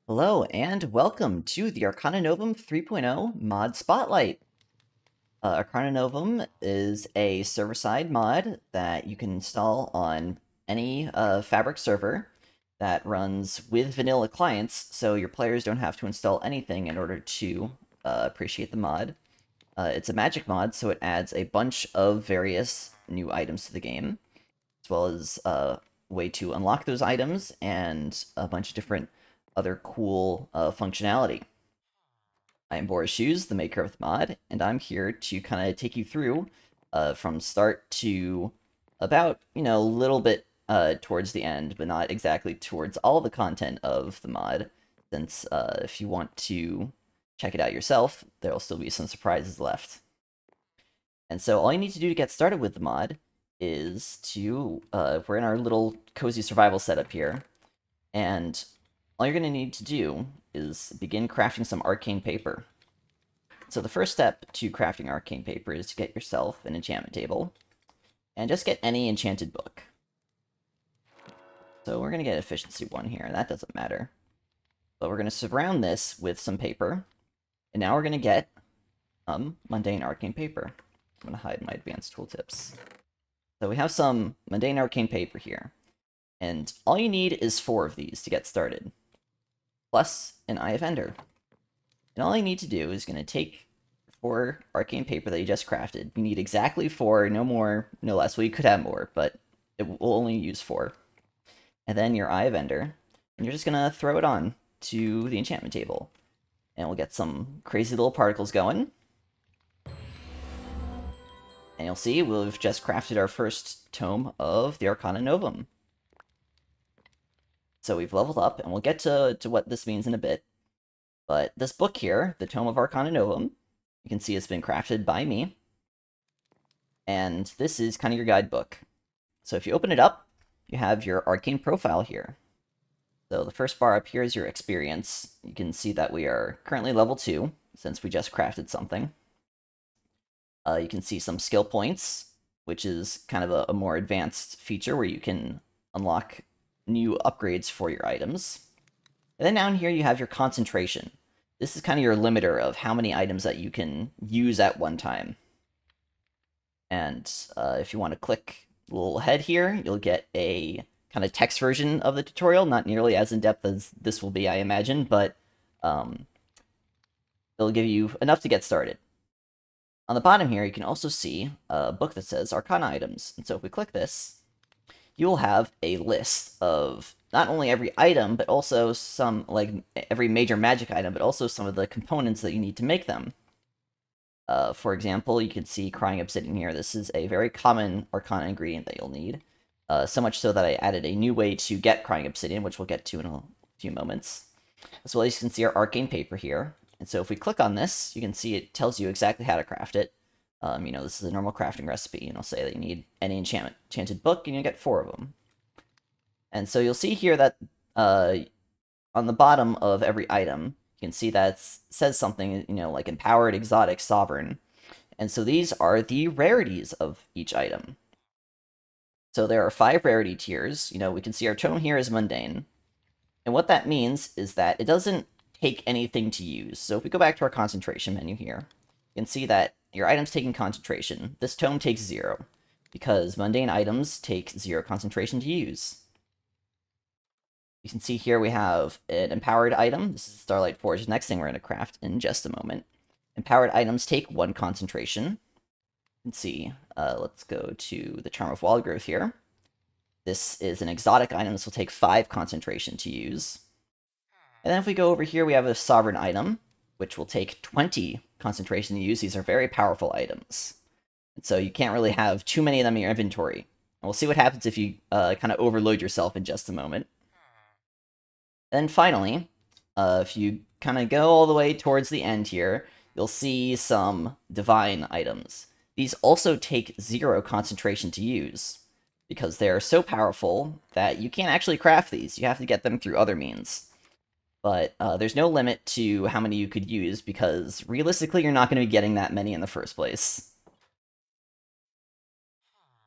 Hello, and welcome to the Arcana Novum 3.0 mod spotlight. Arcana Novum is a server-side mod that you can install on any Fabric server that runs with vanilla clients, so your players don't have to install anything in order to appreciate the mod. It's a magic mod, so it adds a bunch of various new items to the game, as well as a way to unlock those items and a bunch of different other cool functionality. I am Boris Shoes, the maker of the mod, and I'm here to kind of take you through from start to about, a little bit towards the end, but not exactly towards all the content of the mod, since if you want to check it out yourself, there'll still be some surprises left. And so all you need to do to get started with the mod is to, we're in our little cozy survival setup here, and all you're going to need to do is begin crafting some arcane paper. So the first step to crafting arcane paper is to get yourself an enchantment table, and just get any enchanted book. So we're going to get efficiency 1 here, and that doesn't matter. But we're going to surround this with some paper, and now we're going to get mundane arcane paper. I'm going to hide my advanced tooltips. So we have some mundane arcane paper here, and all you need is 4 of these to get started, plus an Eye of Ender. And all you need to do is going to take 4 arcane paper that you just crafted. You need exactly 4, no more, no less. Well, you could have more, but it will only use 4. And then your Eye of Ender, and you're just going to throw it on to the enchantment table. And we'll get some crazy little particles going. And you'll see we've just crafted our first tome of the Arcana Novum. So we've leveled up, and we'll get to what this means in a bit. But this book here, the Tome of Arcana Novum, you can see it's been crafted by me. And this is kind of your guidebook. So if you open it up, you have your arcane profile here. So the first bar up here is your experience. You can see that we are currently level 2, since we just crafted something. You can see some skill points, which is kind of a more advanced feature where you can unlock new upgrades for your items. And then down here you have your concentration. This is kind of your limiter of how many items that you can use at one time. And if you want to click a little ahead here, you'll get a kind of text version of the tutorial, not nearly as in-depth as this will be, I imagine, but it'll give you enough to get started. On the bottom here, you can also see a book that says Arcana items. And so if we click this, you will have a list of not only every item, but also some, like, every major magic item, but also some of the components that you need to make them. For example, you can see Crying Obsidian here. This is a very common Arcana ingredient that you'll need. So much so that I added a new way to get Crying Obsidian, which we'll get to in a few moments. As well as you can see our arcane paper here. And so if we click on this, you can see it tells you exactly how to craft it. This is a normal crafting recipe, and it'll say that you need any enchanted book, and you'll get 4 of them. And so you'll see here that on the bottom of every item, you can see that it says something, like Empowered, Exotic, Sovereign. And so these are the rarities of each item. So there are 5 rarity tiers. We can see our tome here is mundane. And what that means is that it doesn't take anything to use. So if we go back to our concentration menu here, you can see that your item's taking concentration. This tome takes 0, because mundane items take 0 concentration to use. You can see here we have an empowered item. This is Starlight Forge, the next thing we're going to craft in just a moment. Empowered items take 1 concentration. You can see, let's go to the Charm of Wild Growth here. This is an exotic item. This will take 5 concentration to use. And then if we go over here, we have a sovereign item, which will take 20 concentration to use. These are very powerful items. And so you can't really have too many of them in your inventory. And we'll see what happens if you kind of overload yourself in just a moment. And then finally, if you kind of go all the way towards the end here, you'll see some divine items. These also take 0 concentration to use, because they're so powerful that you can't actually craft these. You have to get them through other means. But there's no limit to how many you could use, because realistically you're not going to be getting that many in the first place.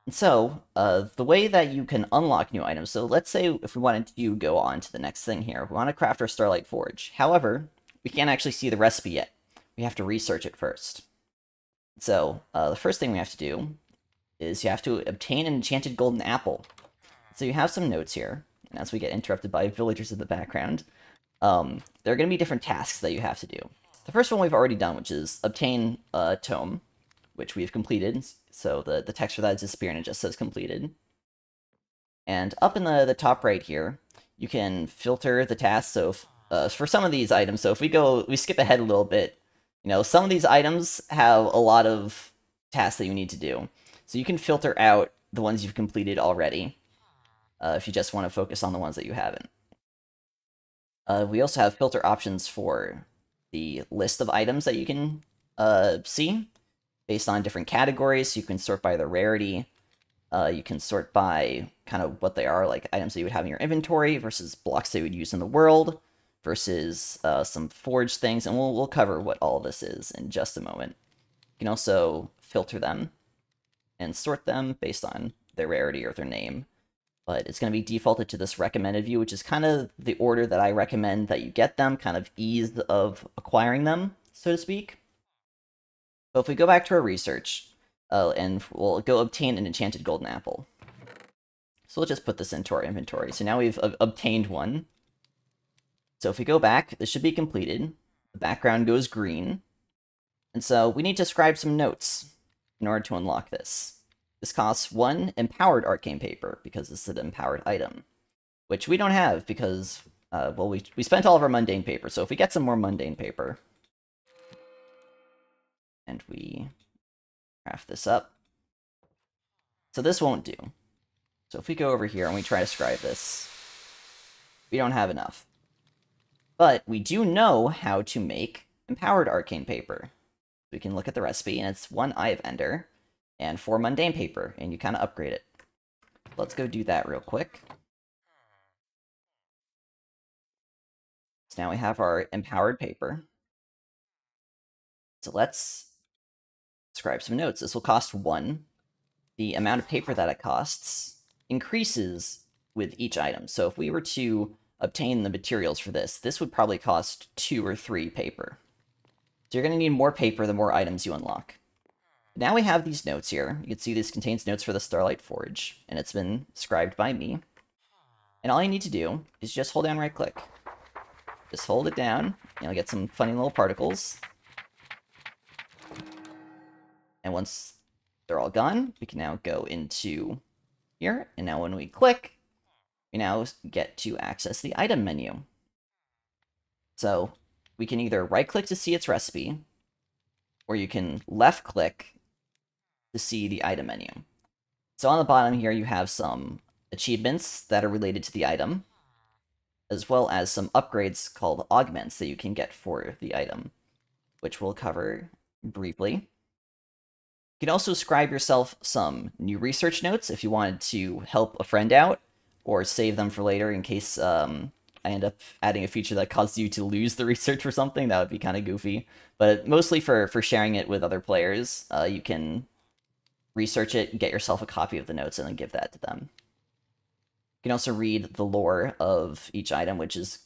And so, the way that you can unlock new items, so let's say if we wanted to go on to the next thing here, we want to craft our Starlight Forge. However, we can't actually see the recipe yet. We have to research it first. So, the first thing we have to do is you have to obtain an enchanted golden apple. So you have some notes here, and as we get interrupted by villagers in the background, there are going to be different tasks that you have to do. The first one we've already done, which is obtain a tome, which we've completed. So the text for that is disappearing, it just says completed. And up in the top right here, you can filter the tasks. So for some of these items, so if we skip ahead a little bit, you know, some of these items have a lot of tasks that you need to do. So you can filter out the ones you've completed already, if you just want to focus on the ones that you haven't. We also have filter options for the list of items that you can see based on different categories. So you can sort by the rarity. You can sort by kind of what they are, like items that you would have in your inventory versus blocks that you would use in the world versus some forge things. And we'll cover what all of this is in just a moment. You can also filter them and sort them based on their rarity or their name. But it's going to be defaulted to this recommended view, which is kind of the order that I recommend that you get them, kind of ease of acquiring them, so to speak. But if we go back to our research, and we'll go obtain an enchanted golden apple. So we'll just put this into our inventory. So now we've obtained one. So if we go back, this should be completed. The background goes green. And so we need to scribe some notes in order to unlock this. This costs 1 empowered arcane paper, because this is an empowered item. Which we don't have, because, well, we spent all of our mundane paper. So if we get some more mundane paper, and we craft this up, so this won't do. So if we go over here and we try to scribe this, we don't have enough. But we do know how to make empowered arcane paper. We can look at the recipe, and it's 1 Eye of Ender and 4 mundane paper, and you kind of upgrade it. Let's go do that real quick. So now we have our empowered paper. So let's scribe some notes. This will cost 1. The amount of paper that it costs increases with each item. So if we were to obtain the materials for this, this would probably cost 2 or 3 paper. So you're going to need more paper the more items you unlock. Now we have these notes here. You can see this contains notes for the Starlight Forge, and it's been scribed by me. And all you need to do is just hold down right-click. Just hold it down, and you'll get some funny little particles. And once they're all gone, we can now go into here, and now when we click, we now get to access the item menu. So we can either right-click to see its recipe, or you can left-click to see the item menu. So on the bottom here, you have some achievements that are related to the item, as well as some upgrades called augments that you can get for the item, which we'll cover briefly. You can also scribe yourself some new research notes if you wanted to help a friend out, or save them for later in case I end up adding a feature that causes you to lose the research or something. That would be kind of goofy. But mostly for sharing it with other players, you can research it, get yourself a copy of the notes, and then give that to them. You can also read the lore of each item, which is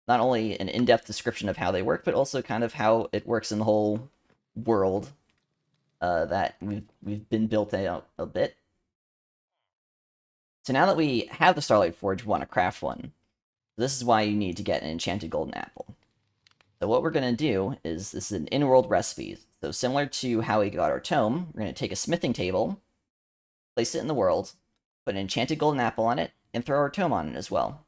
not only an in-depth description of how they work, but also kind of how it works in the whole world that we've been built out a bit. So now that we have the Starlight Forge, we want to craft one. This is why you need to get an enchanted golden apple. So what we're going to do is, this is an in-world recipe. So similar to how we got our tome, we're going to take a smithing table, place it in the world, put an enchanted golden apple on it, and throw our tome on it as well.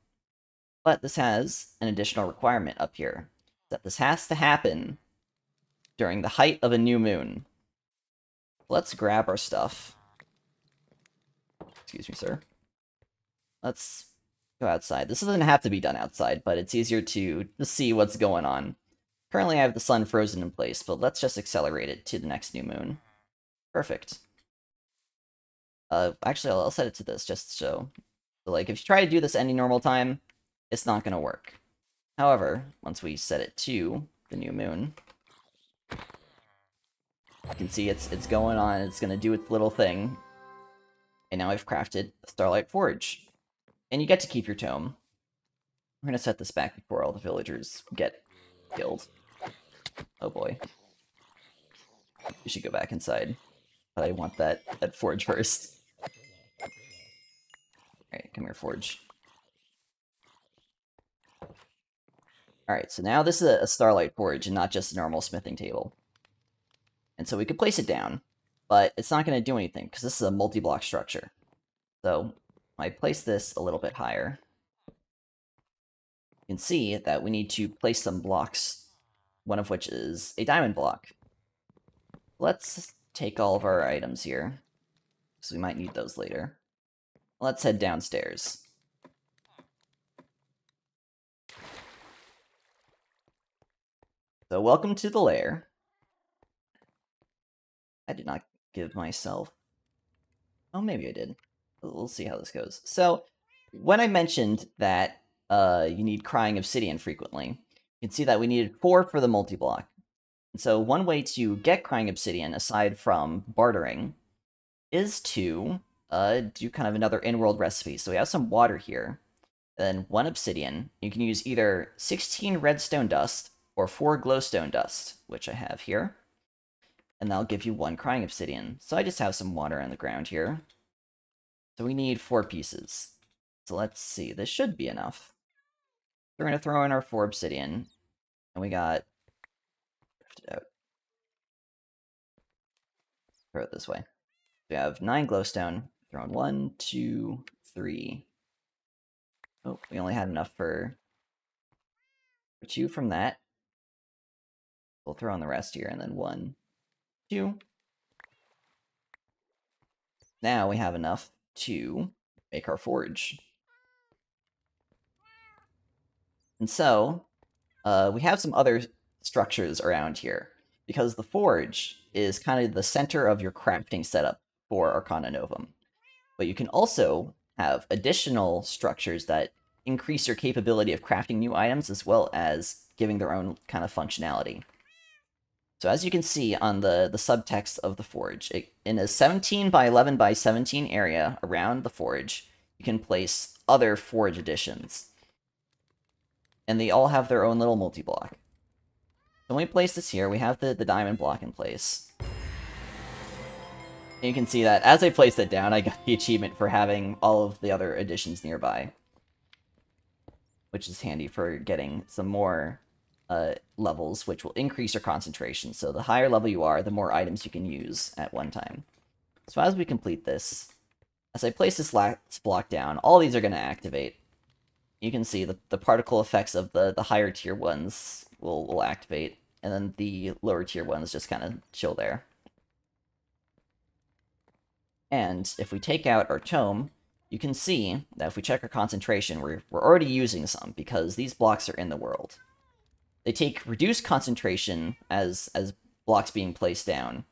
But this has an additional requirement up here, that this has to happen during the height of a new moon. Let's grab our stuff. Excuse me, sir. Let's go outside. This doesn't have to be done outside, but it's easier to see what's going on. Currently, I have the sun frozen in place, but let's just accelerate it to the next new moon. Perfect. Actually, I'll set it to this, just so like, if you try to do this any normal time, it's not going to work. However, once we set it to the new moon, you can see it's going on, it's going to do its little thing. And now I've crafted the Starlight Forge. And you get to keep your tome. We're going to set this back before all the villagers get killed. Oh boy. We should go back inside. But I want that forge first. Alright, come here, forge. Alright, so now this is a Starlight Forge and not just a normal smithing table. And so we could place it down, but it's not going to do anything because this is a multi-block structure. So I place this a little bit higher. You can see that we need to place some blocks, one of which is a diamond block. Let's take all of our items here, because we might need those later. Let's head downstairs. So welcome to the lair. I did not give myself... Oh, maybe I did. We'll see how this goes. So, when I mentioned that you need crying obsidian frequently, you can see that we needed 4 for the multi-block. And so one way to get crying obsidian, aside from bartering, is to do kind of another in-world recipe. So we have some water here, then 1 obsidian. You can use either 16 redstone dust or 4 glowstone dust, which I have here. And that'll give you 1 crying obsidian. So I just have some water on the ground here. So we need 4 pieces. So let's see, this should be enough. We're going to throw in our 4 obsidian. And we got... Drift it out. Throw it this way. We have 9 glowstone. Throw in 1, 2, 3. Oh, we only had enough for 2 from that. We'll throw in the rest here, and then 1, 2. Now we have enough to make our forge. And so, we have some other structures around here, because the forge is kind of the center of your crafting setup for Arcana Novum. But you can also have additional structures that increase your capability of crafting new items, as well as giving their own kind of functionality. So as you can see on the subtext of the forge, in a 17 by 11 by 17 area around the forge, you can place other forge additions. And they all have their own little multi-block. So when we place this here, we have the diamond block in place. And you can see that as I placed it down, I got the achievement for having all of the other additions nearby. Which is handy for getting some more levels, which will increase your concentration. So the higher level you are, the more items you can use at one time. So as we complete this, as I place this last block down, all these are going to activate. You can see the particle effects of the higher tier ones will activate, and then the lower tier ones just kind of chill there. And if we take out our tome, you can see that if we check our concentration, we're already using some, because these blocks are in the world. They take reduced concentration as blocks being placed down,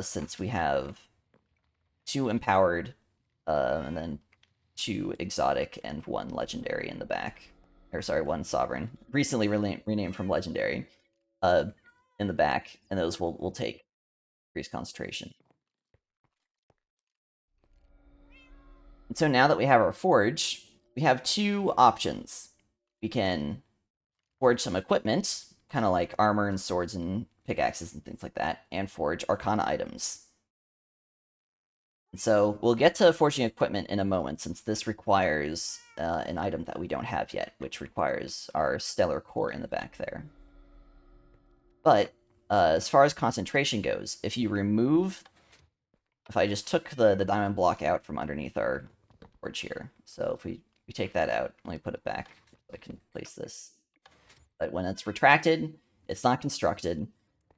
since we have 2 empowered, and then 2 exotic, and 1 legendary in the back. Or sorry, 1 sovereign. Recently renamed from legendary, in the back, and those will take increased concentration. And so now that we have our forge, we have 2 options. We can forge some equipment, kind of like armor and swords and pickaxes and things like that, and forge Arcana items. And so we'll get to forging equipment in a moment, since this requires an item that we don't have yet, which requires our stellar core in the back there. But as far as concentration goes, if I just took the diamond block out from underneath our forge here, so if we take that out, let me put it back, so I can place this. But when it's retracted, it's not constructed,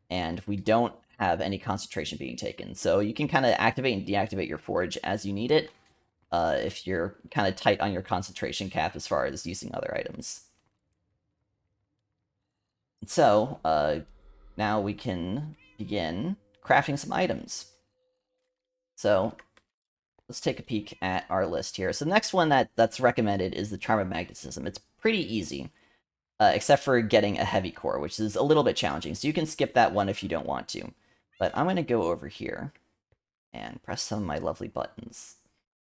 and we don't have any concentration being taken. So you can kind of activate and deactivate your forge as you need it, if you're kind of tight on your concentration cap as far as using other items. And so, now we can begin crafting some items. So, let's take a peek at our list here. So the next one that's recommended is the Charm of Magnetism. It's pretty easy. Except for getting a heavy core, which is a little bit challenging. So you can skip that one if you don't want to. But I'm going to go over here and press some of my lovely buttons.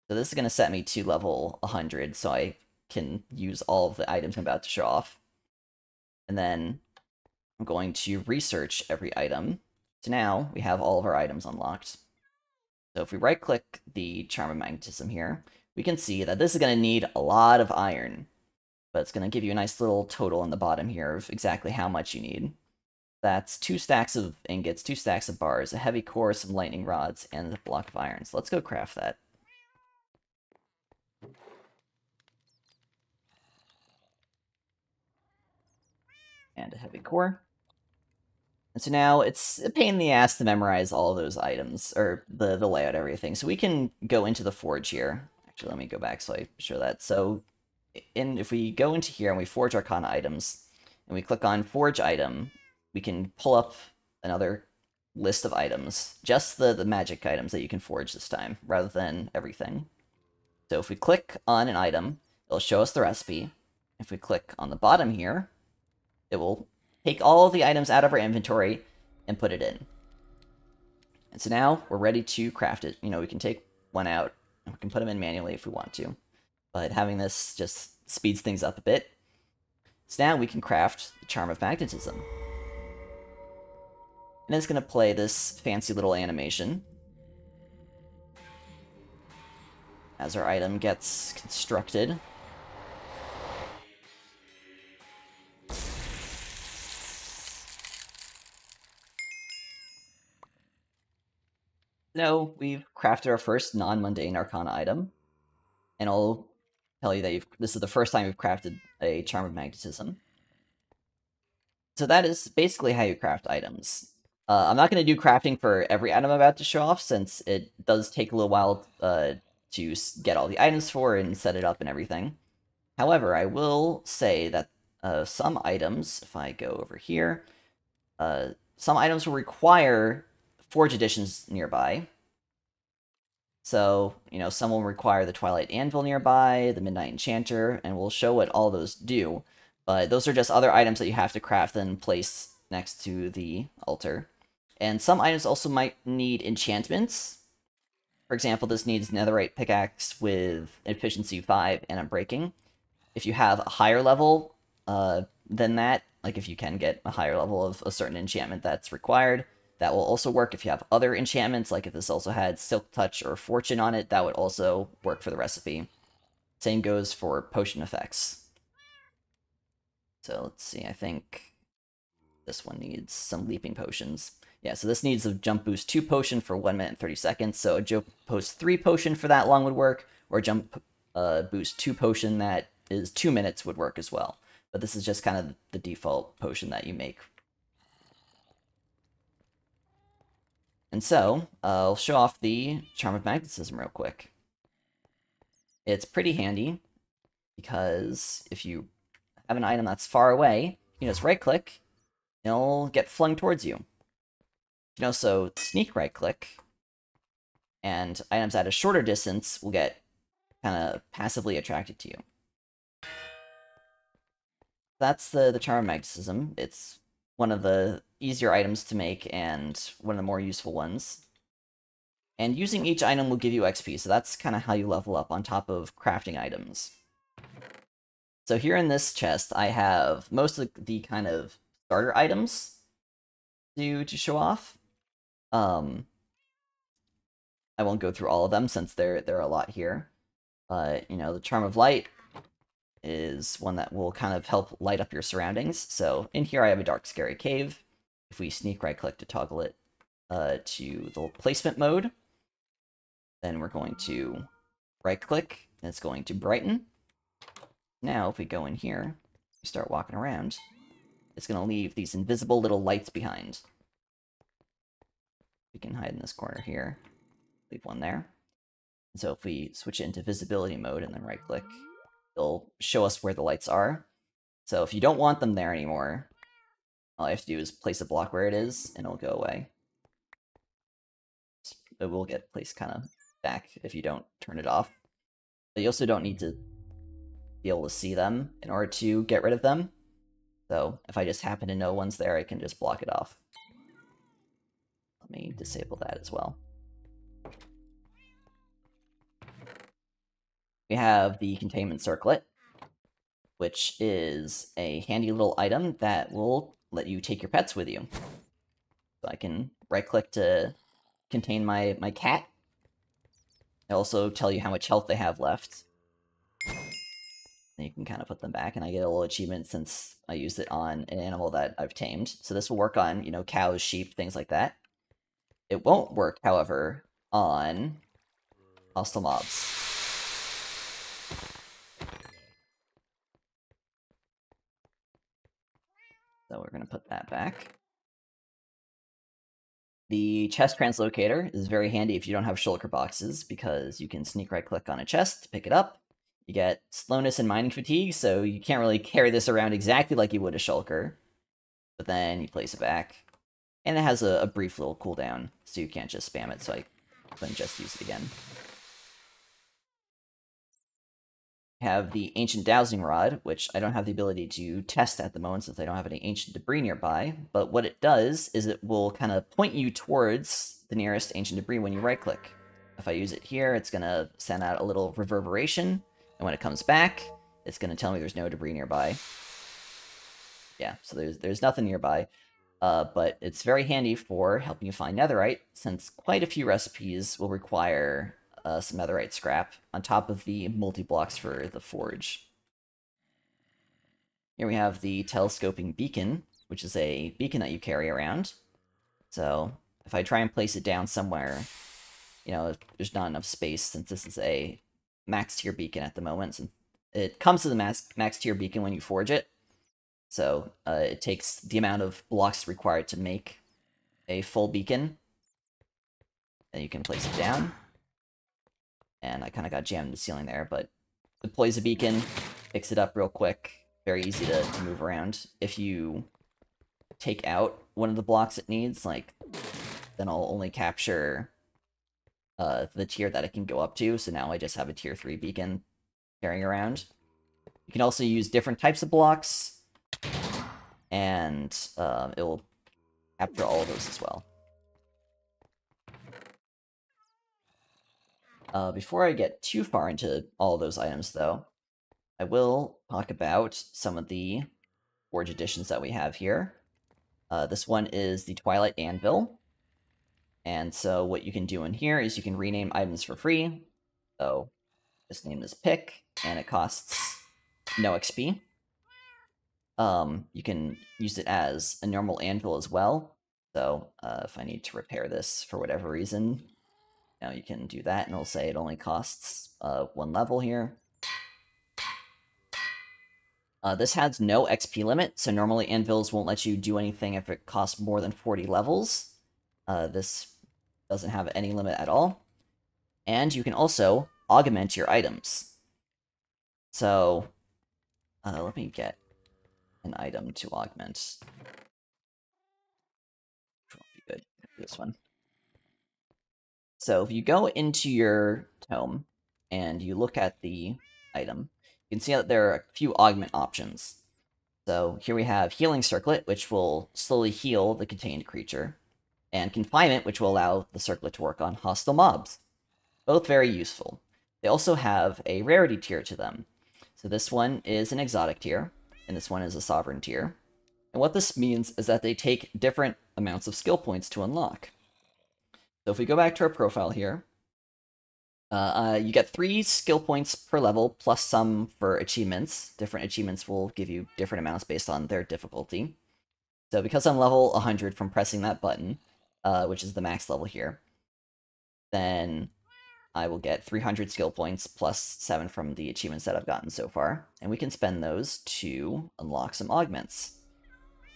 So this is going to set me to level 100, so I can use all of the items I'm about to show off. And then I'm going to research every item. So now we have all of our items unlocked. So if we right-click the Charm of Magnetism here, we can see that this is going to need a lot of iron. But it's going to give you a nice little total on the bottom here of exactly how much you need. That's 2 stacks of ingots, 2 stacks of bars, a heavy core, some lightning rods, and a block of iron. So let's go craft that. And a heavy core. And so now it's a pain in the ass to memorize all of those items, or the layout, everything. So we can go into the forge here. Actually, let me go back so I show that. So if we go into here and we forge Arcana items, and we click on Forge Item, we can pull up another list of items. Just the magic items that you can forge this time, rather than everything. So if we click on an item, it'll show us the recipe. If we click on the bottom here, it will take all of the items out of our inventory and put it in. And so now we're ready to craft it. You know, we can take one out, and we can put them in manually if we want to. But having this just speeds things up a bit. So now we can craft the Charm of Magnetism. And it's going to play this fancy little animation as our item gets constructed. No, we've crafted our first non-mundane Arcana item, and I'll tell you that this is the first time we've crafted a Charm of Magnetism. So that is basically how you craft items. I'm not going to do crafting for every item I'm about to show off, since it does take a little while to get all the items for and set it up and everything. However, I will say that some items, if I go over here, some items will require Forge editions nearby. So, you know, some will require the Twilight Anvil nearby, the Midnight Enchanter, and we'll show what all those do. But those are just other items that you have to craft and place next to the altar. And some items also might need enchantments. For example, this needs Netherite Pickaxe with Efficiency 5 and Unbreaking. If you have a higher level than that, like if you can get a higher level of a certain enchantment that's required, that will also work. If you have other enchantments, like if this also had Silk Touch or Fortune on it, that would also work for the recipe. Same goes for potion effects. So let's see, I think this one needs some leaping potions. Yeah, so this needs a Jump Boost 2 potion for 1 minute and 30 seconds, so a Jump Boost 3 potion for that long would work, or a Jump Boost 2 potion that is 2 minutes would work as well. But this is just kind of the default potion that you make. And so, I'll show off the Charm of Magnetism real quick. It's pretty handy, because if you have an item that's far away, you just right-click, and it'll get flung towards you. You can also sneak right-click, and items at a shorter distance will get kind of passively attracted to you. That's the Charm of Magnetism. It's one of the easier items to make and one of the more useful ones. And using each item will give you XP, so that's kind of how you level up on top of crafting items. So here in this chest, I have most of the kind of starter items to show off. I won't go through all of them since there are a lot here. But, you know, the Charm of Light is one that will kind of help light up your surroundings. So in here I have a dark, scary cave. If we sneak right-click to toggle it to the placement mode, then we're going to right-click, and it's going to brighten. Now, if we go in here, we start walking around, it's going to leave these invisible little lights behind. We can hide in this corner here. Leave one there. And so if we switch it into visibility mode and then right-click, it'll show us where the lights are. So if you don't want them there anymore, all you have to do is place a block where it is, and it'll go away. It will get placed kind of back if you don't turn it off. But you also don't need to be able to see them in order to get rid of them. So if I just happen to know one's there, I can just block it off. Let me disable that as well. We have the Containment Circlet, which is a handy little item that will let you take your pets with you. So I can right-click to contain my cat. It'll also tell you how much health they have left. And you can kind of put them back, and I get a little achievement since I used it on an animal that I've tamed. So this will work on, cows, sheep, things like that. It won't work, however, on hostile mobs. So we're going to put that back. The chest translocator is very handy if you don't have shulker boxes, because you can sneak right-click on a chest, pick it up. You get slowness and mining fatigue, so you can't really carry this around exactly like you would a shulker. But then you place it back. And it has a brief little cooldown, so you can't just spam it, so I couldn't just use it again. Have the Ancient Dowsing Rod, which I don't have the ability to test at the moment since I don't have any ancient debris nearby, but what it does is it will kind of point you towards the nearest ancient debris when you right-click. If I use it here, it's going to send out a little reverberation, and when it comes back, it's going to tell me there's no debris nearby. Yeah, so there's nothing nearby, but it's very handy for helping you find netherite, since quite a few recipes will require some netherite scrap, on top of the multi-blocks for the forge. Here we have the telescoping beacon, which is a beacon that you carry around. So if I try and place it down somewhere, there's not enough space, since this is a max tier beacon at the moment. Since it comes to the max tier beacon when you forge it. So it takes the amount of blocks required to make a full beacon. Then you can place it down. And I kind of got jammed in the ceiling there, but deploys a beacon, picks it up real quick, very easy to move around. If you take out one of the blocks it needs, then I'll only capture the tier that it can go up to, so now I just have a tier 3 beacon carrying around. You can also use different types of blocks, and it will capture all of those as well. Before I get too far into all of those items, though, I will talk about some of the Forge editions that we have here. This one is the Twilight Anvil. And so what you can do in here is you can rename items for free. So just name this pick, and it costs no XP. You can use it as a normal anvil as well. So if I need to repair this for whatever reason, now you can do that, and it'll say it only costs 1 level here. This has no XP limit, so normally anvils won't let you do anything if it costs more than 40 levels. This doesn't have any limit at all. And you can also augment your items. So, let me get an item to augment. Which won't be good. This one. So if you go into your tome and you look at the item, you can see that there are a few augment options. So here we have Healing Circlet, which will slowly heal the contained creature, and Confinement, which will allow the circlet to work on hostile mobs. Both very useful. They also have a rarity tier to them. So this one is an exotic tier, and this one is a sovereign tier. And what this means is that they take different amounts of skill points to unlock. So if we go back to our profile here, you get 3 skill points per level, plus some for achievements. Different achievements will give you different amounts based on their difficulty. So because I'm level 100 from pressing that button, which is the max level here, then I will get 300 skill points plus 7 from the achievements that I've gotten so far. And we can spend those to unlock some augments.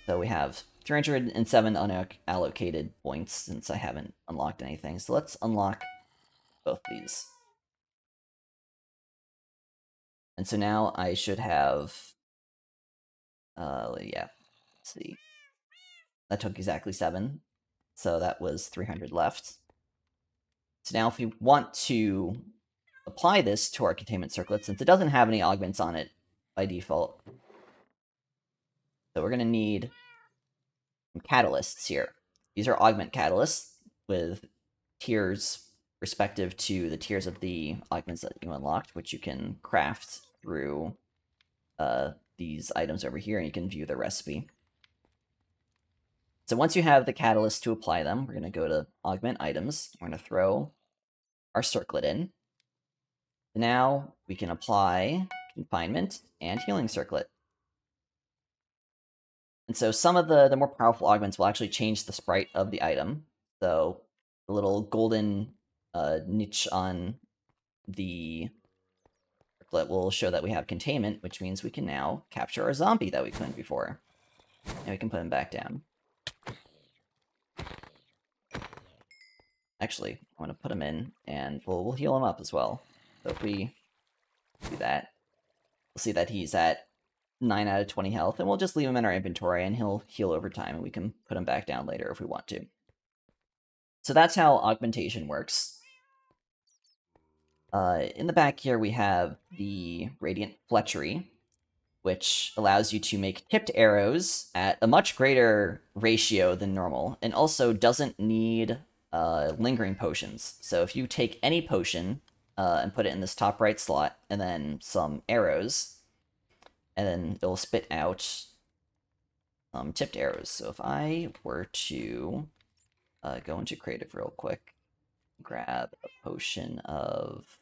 So we have 307 unallocated points since I haven't unlocked anything. So let's unlock both these. And so now I should have, yeah, let's see. That took exactly 7. So that was 300 left. So now if we want to apply this to our Containment Circlet, since it doesn't have any augments on it by default, so we're going to need some catalysts here. These are augment catalysts with tiers respective to the tiers of the augments that you unlocked, which you can craft through these items over here, and you can view the recipe. So once you have the catalyst to apply them, we're going to go to Augment Items. We're going to throw our circlet in. Now we can apply Confinement and Healing Circlet. And so some of the more powerful augments will actually change the sprite of the item. So the little golden niche on the circlet will show that we have containment, which means we can now capture our zombie that we couldn't before. And we can put him back down. Actually, I'm going to put him in, and we'll heal him up as well. So if we do that, we'll see that he's at 9 out of 20 health, and we'll just leave him in our inventory, and he'll heal over time, and we can put him back down later if we want to. So that's how augmentation works. In the back here, we have the Radiant Fletchery, which allows you to make tipped arrows at a much greater ratio than normal, and also doesn't need lingering potions. So if you take any potion and put it in this top right slot, and then some arrows, and then it'll spit out tipped arrows. So if I were to go into creative real quick, grab a potion of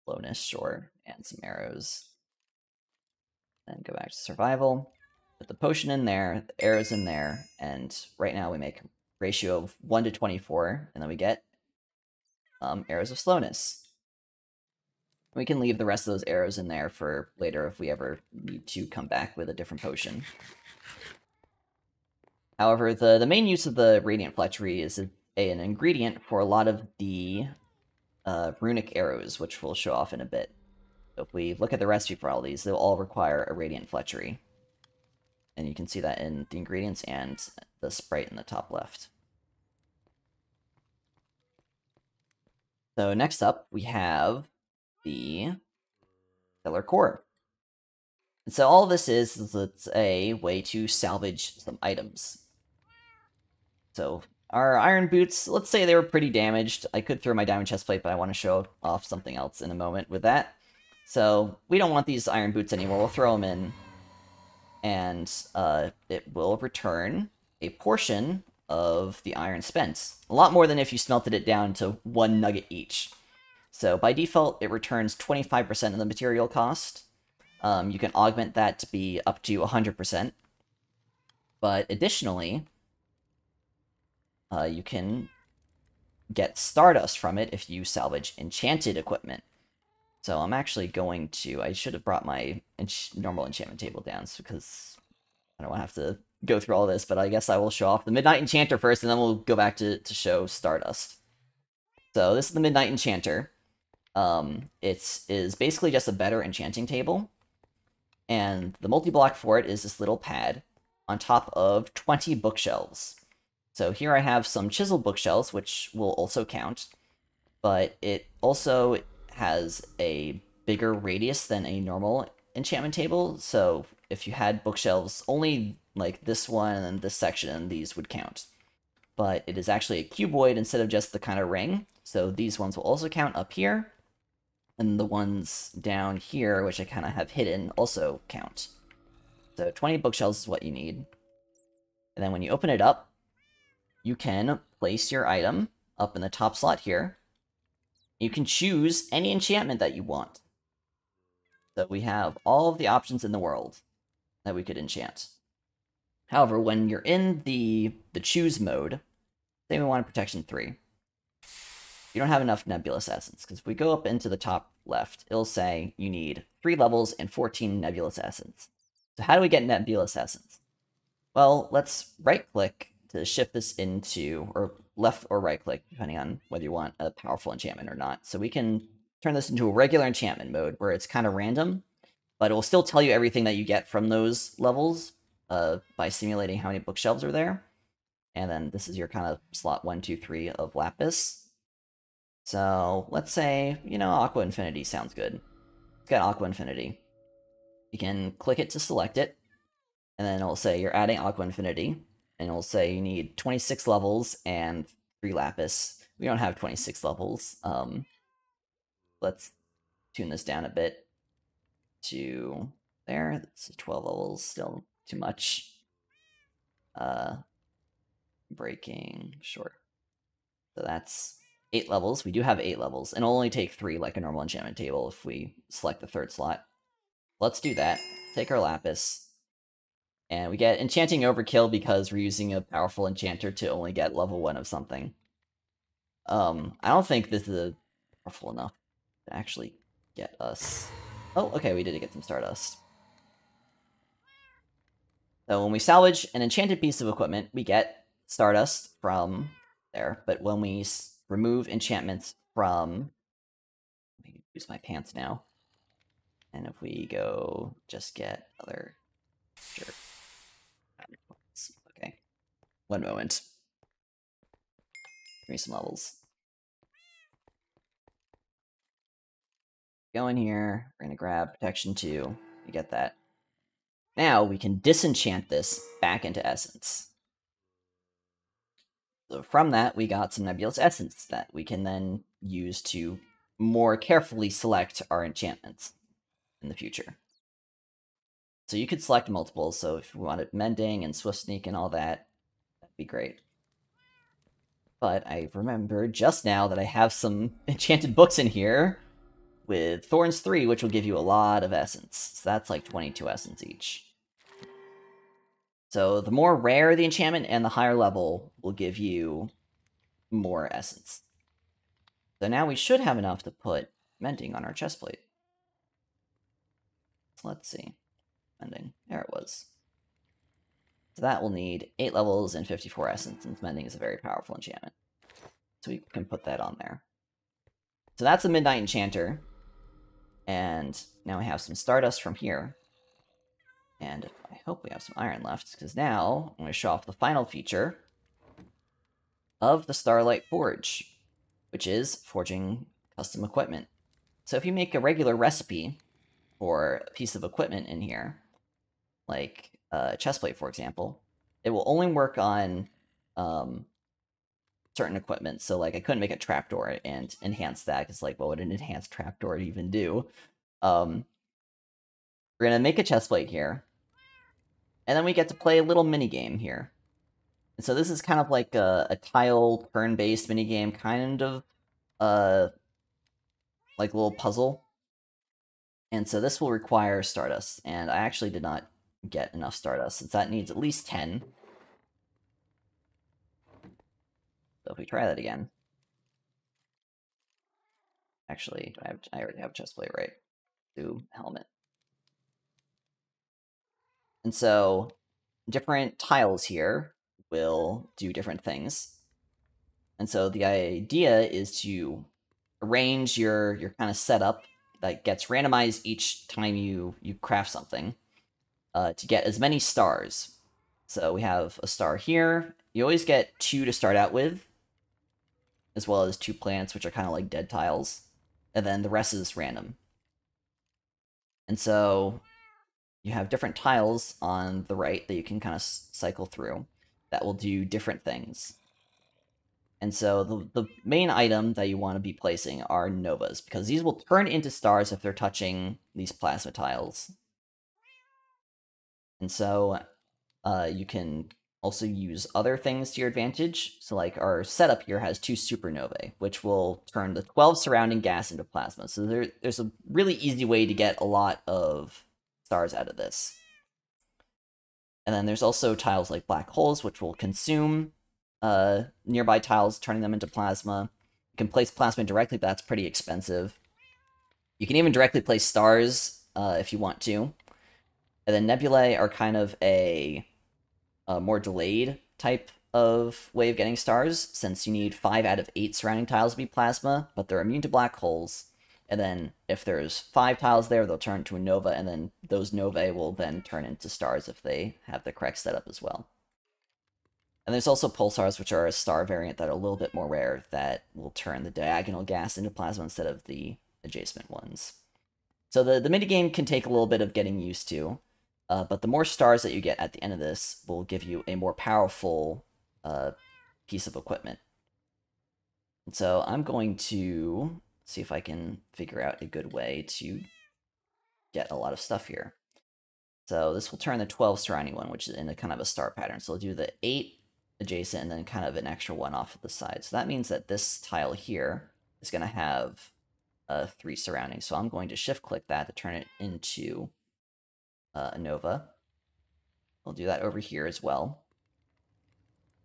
slowness, sure, and some arrows, then go back to survival, put the potion in there, the arrows in there, and right now we make a ratio of 1 to 24, and then we get arrows of slowness. We can leave the rest of those arrows in there for later if we ever need to come back with a different potion. However, the main use of the Radiant Fletchery is an ingredient for a lot of the runic arrows, which we'll show off in a bit. So if we look at the recipe for all these, they'll all require a Radiant Fletchery. And you can see that in the ingredients and the sprite in the top left. So next up, we have the Stellar Core. And so all this is it's a way to salvage some items. So our iron boots, let's say they were pretty damaged. I could throw my diamond chestplate, but I want to show off something else in a moment with that. So we don't want these iron boots anymore. We'll throw them in, and it will return a portion of the iron spent. A lot more than if you smelted it down to 1 nugget each. So by default, it returns 25% of the material cost. You can augment that to be up to 100%. But additionally, you can get Stardust from it if you salvage enchanted equipment. So I'm actually going to... I should have brought my normal enchantment table down, because I don't want to have to go through all this, but I guess I will show off the Midnight Enchanter first, and then we'll go back to show Stardust. So this is the Midnight Enchanter. It is basically just a better enchanting table, and the multi-block for it is this little pad on top of 20 bookshelves. So here I have some chiseled bookshelves, which will also count, but it also has a bigger radius than a normal enchantment table, so if you had bookshelves only like this one and then this section, these would count. But it is actually a cuboid instead of just the kind of ring, so these ones will also count up here, and the ones down here, which I kind of have hidden, also count. So 20 bookshelves is what you need. And then when you open it up, you can place your item up in the top slot here. You can choose any enchantment that you want. So we have all of the options in the world that we could enchant. However, when you're in the choose mode, say we want Protection 3, you don't have enough Nebulous Essence, because if we go up into the top left, it'll say you need 3 levels and 14 Nebulous Essence. So how do we get Nebulous Essence? Well, let's right-click to shift this into, or left or right-click, depending on whether you want a powerful enchantment or not. So we can turn this into a regular enchantment mode, where it's kind of random, but it will still tell you everything that you get from those levels by simulating how many bookshelves are there. And then this is your kind of slot 1, 2, 3 of Lapis. So let's say, you know, Aqua Infinity sounds good. It's got Aqua Infinity. You can click it to select it, and then it'll say you're adding Aqua Infinity, and it'll say you need 26 levels and 3 Lapis. We don't have 26 levels. Let's tune this down a bit to there. That's 12 levels, still too much. Breaking, sure. So that's 8 levels. We do have 8 levels, and it'll only take 3 like a normal enchantment table if we select the 3rd slot. Let's do that. Take our lapis. And we get enchanting overkill because we're using a powerful enchanter to only get level 1 of something. I don't think this is powerful enough to actually get us... Oh, okay, we did get some Stardust. So when we salvage an enchanted piece of equipment, we get Stardust from there. But when we remove enchantments from... Let me use my pants now. And if we go just get other... Sure. Okay. One moment. Give me some levels. Go in here. We're going to grab Protection 2. We get that. Now we can disenchant this back into Essence. So from that, we got some Nebulous Essence that we can then use to more carefully select our enchantments in the future. So you could select multiple, so if you wanted Mending and Swift Sneak and all that, that'd be great. But I remembered just now that I have some enchanted books in here with Thorns 3, which will give you a lot of Essence. So that's like 22 Essence each. So the more rare the enchantment and the higher level will give you more Essence. So now we should have enough to put Mending on our chestplate. So let's see. Mending. There it was. So that will need 8 levels and 54 Essence, since Mending is a very powerful enchantment. So we can put that on there. So that's a Midnight Enchanter. And now we have some Stardust from here. And I hope we have some iron left, because now I'm going to show off the final feature of the Starlight Forge, which is forging custom equipment. So if you make a regular recipe for a piece of equipment in here, like a chestplate, for example, it will only work on certain equipment. So, like, I couldn't make a trapdoor and enhance that, because, like, what would an enhanced trapdoor even do? We're going to make a chestplate here, and then we get to play a little minigame here. And so this is kind of like a tile turn-based minigame, kind of like a little puzzle. And so this will require Stardust, and I actually did not get enough Stardust, since that needs at least 10. So if we try that again... Actually, I already have chestplate, right? Do helmet. And so different tiles here will do different things. And so the idea is to arrange your kind of setup that gets randomized each time you craft something to get as many stars. So we have a star here. You always get 2 to start out with, as well as 2 planets, which are kind of like dead tiles. And then the rest is random. And so you have different tiles on the right that you can kind of cycle through that will do different things. And so the main item that you want to be placing are novas, because these will turn into stars if they're touching these plasma tiles. And so you can also use other things to your advantage. So, like, our setup here has 2 supernovae, which will turn the 12 surrounding gas into plasma. So there's a really easy way to get a lot of stars out of this. And then there's also tiles like black holes, which will consume nearby tiles, turning them into plasma. You can place plasma directly, but that's pretty expensive. You can even directly place stars if you want to. And then nebulae are kind of a more delayed type of way of getting stars, since you need 5 out of 8 surrounding tiles to be plasma, but they're immune to black holes. And then if there's 5 tiles there, they'll turn into a nova, and then those novae will then turn into stars if they have the correct setup as well. And there's also pulsars, which are a star variant that are a little bit more rare, that will turn the diagonal gas into plasma instead of the adjacent ones. So the minigame can take a little bit of getting used to, but the more stars that you get at the end of this will give you a more powerful piece of equipment. And so I'm going to see if I can figure out a good way to get a lot of stuff here. So this will turn the 12 surrounding one, which is in a kind of a star pattern. So we'll do the 8 adjacent and then kind of an extra one off of the side. So that means that this tile here is going to have 3 surrounding. So I'm going to shift click that to turn it into a Nova. We'll do that over here as well.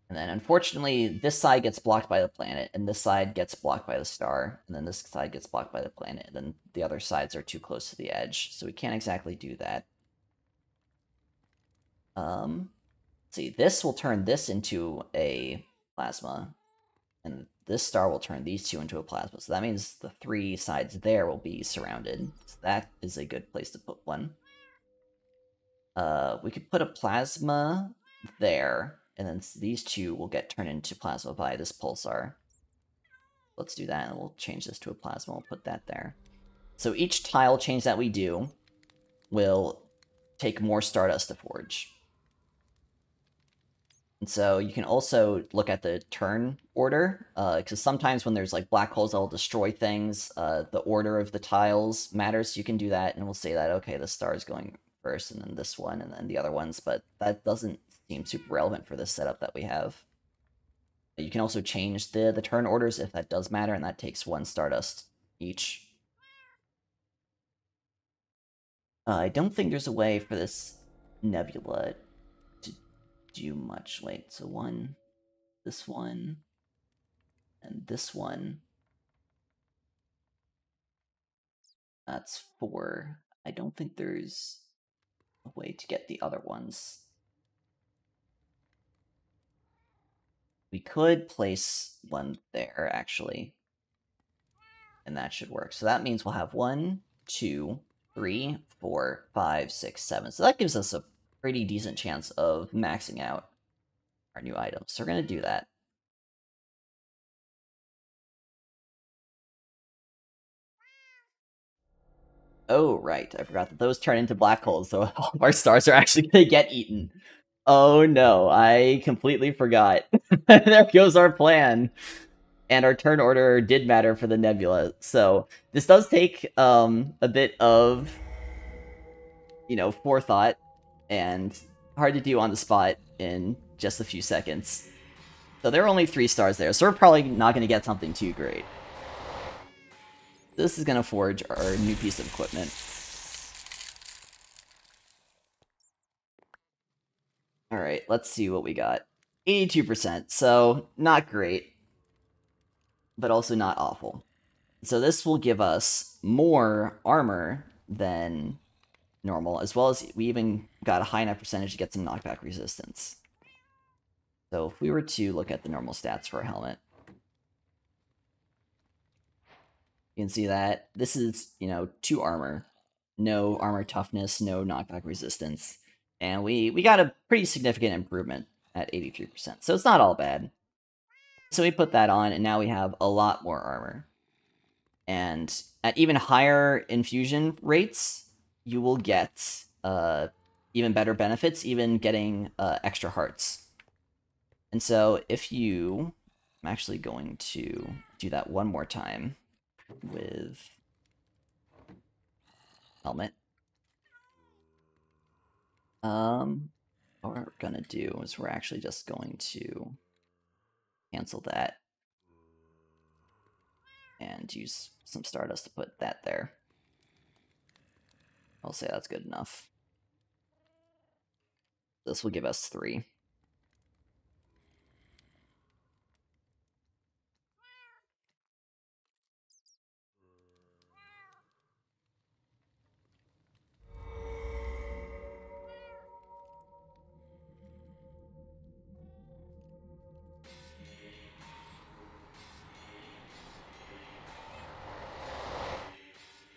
And then unfortunately, this side gets blocked by the planet, and this side gets blocked by the star, and then this side gets blocked by the planet, and then the other sides are too close to the edge, so we can't exactly do that. See, this will turn this into a plasma, and this star will turn these two into a plasma, so that means the 3 sides there will be surrounded. So that is a good place to put one. We could put a plasma there, and then these 2 will get turned into plasma by this pulsar. Let's do that, and we'll change this to a plasma. We'll put that there. So each tile change that we do will take more Stardust to forge. And so you can also look at the turn order, because sometimes when there's like black holes that will destroy things, the order of the tiles matters. So you can do that, and we'll say that, okay, the star is going first, and then this one, and then the other ones, but that doesn't seem super relevant for this setup that we have. You can also change the turn orders if that does matter, and that takes 1 Stardust each. I don't think there's a way for this nebula to do much. Wait, so 1, this one, and this one. That's 4. I don't think there's a way to get the other ones. We could place one there, actually. And that should work. So that means we'll have 1, 2, 3, 4, 5, 6, 7. So that gives us a pretty decent chance of maxing out our new items. So we're going to do that. Oh, right. I forgot that those turn into black holes, so all of our stars are actually going to get eaten. Oh no, I completely forgot. There goes our plan. And our turn order did matter for the nebula. So this does take a bit of, forethought and hard to do on the spot in just a few seconds. So there are only 3 stars there, so we're probably not going to get something too great. This is going to forge our new piece of equipment. Alright, let's see what we got. 82%, so not great, but also not awful. So this will give us more armor than normal, as well as we even got a high enough percentage to get some knockback resistance. So if we were to look at the normal stats for a helmet, you can see that this is, 2 armor, no armor toughness, no knockback resistance, and we got a pretty significant improvement at 83%, so it's not all bad. So we put that on, and now we have a lot more armor. And at even higher infusion rates, you will get even better benefits, even getting extra hearts. And so if you... I'm actually going to do that one more time with helmet. What we're going to do is we're actually just going to cancel that and use some Stardust to put that there. I'll say that's good enough. This will give us 3.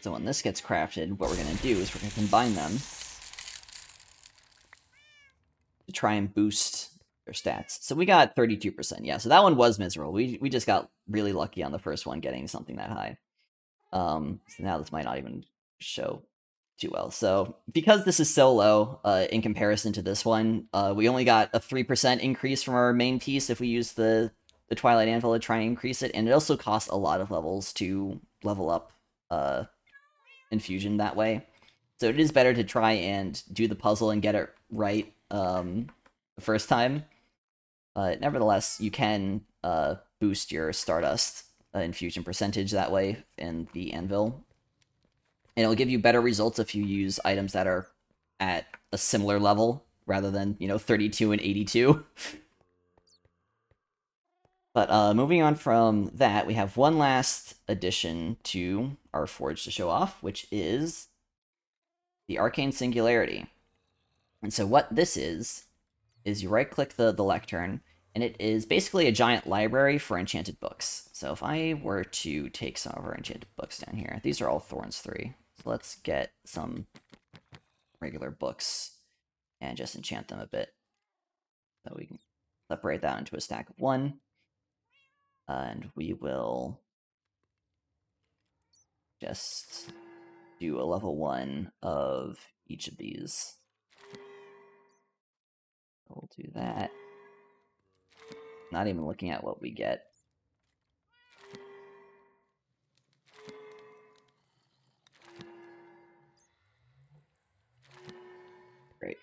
So when this gets crafted, what we're going to do is we're going to combine them to try and boost their stats. So we got 32%. Yeah, so that one was miserable. We just got really lucky on the first one getting something that high. So now this might not even show too well. So because this is so low in comparison to this one, we only got a 3% increase from our main piece if we use the the Twilight Anvil to try and increase it, and it also costs a lot of levels to level up Infusion that way. So it is better to try and do the puzzle and get it right the first time. Nevertheless, you can boost your Stardust infusion percentage that way in the Anvil. And it'll give you better results if you use items that are at a similar level, rather than, 32 and 82. But moving on from that, we have one last addition to our Forge to show off, which is the Arcane Singularity. And so what this is you right-click the lectern, and it is basically a giant library for enchanted books. So if I were to take some of our enchanted books down here, these are all Thorns 3. So let's get some regular books and just enchant them a bit. So we can separate that into a stack of 1. And we will just do a level 1 of each of these. We'll do that. Not even looking at what we get. Great.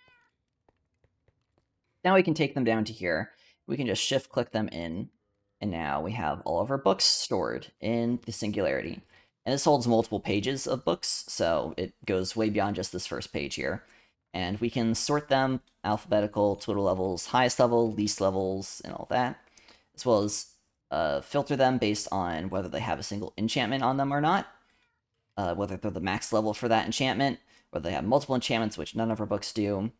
Now we can take them down to here. We can just shift-click them in, and now we have all of our books stored in the Singularity. And this holds multiple pages of books, so it goes way beyond just this first page here. And we can sort them alphabetical, total levels, highest level, least levels, and all that, as well as filter them based on whether they have a single enchantment on them or not, whether they're the max level for that enchantment, whether they have multiple enchantments, which none of our books do,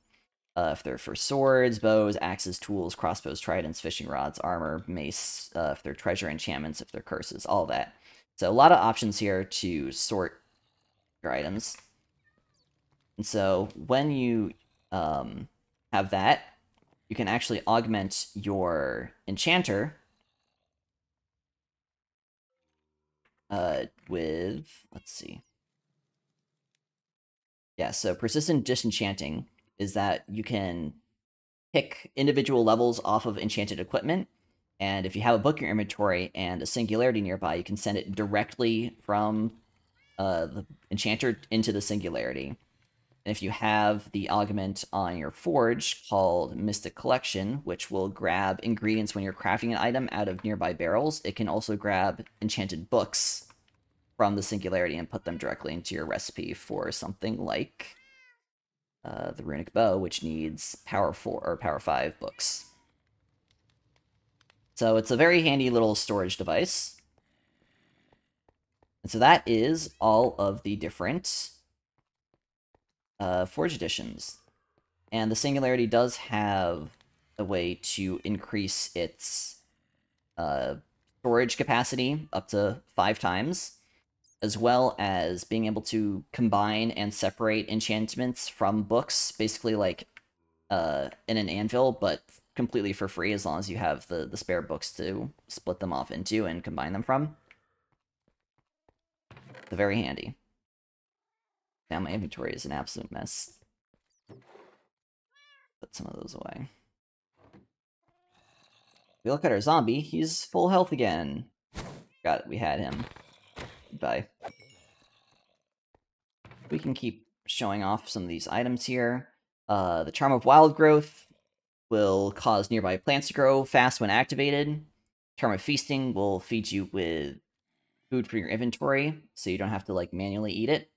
if they're for swords, bows, axes, tools, crossbows, tridents, fishing rods, armor, mace, if they're treasure enchantments, if they're curses, all that. So a lot of options here to sort your items. And so when you have that, you can actually augment your Enchanter with, let's see. Yeah, so Persistent Disenchanting is that you can pick individual levels off of enchanted equipment, and if you have a book in your inventory and a Singularity nearby, you can send it directly from the Enchanter into the Singularity. And if you have the augment on your forge called Mystic Collection, which will grab ingredients when you're crafting an item out of nearby barrels, it can also grab enchanted books from the Singularity and put them directly into your recipe for something like the Runic Bow, which needs Power 4 or Power 5 books. So it's a very handy little storage device. And so that is all of the different Forge editions. And the Singularity does have a way to increase its storage capacity up to 5 times, as well as being able to combine and separate enchantments from books, basically like in an Anvil, but completely for free as long as you have the spare books to split them off into and combine them from. It's very handy. Now my inventory is an absolute mess. Put some of those away. We look at our zombie, he's full health again. Got it, we had him. Goodbye. We can keep showing off some of these items here. The Charm of Wild Growth will cause nearby plants to grow fast when activated. Charm of Feasting will feed you with food for your inventory, so you don't have to manually eat it.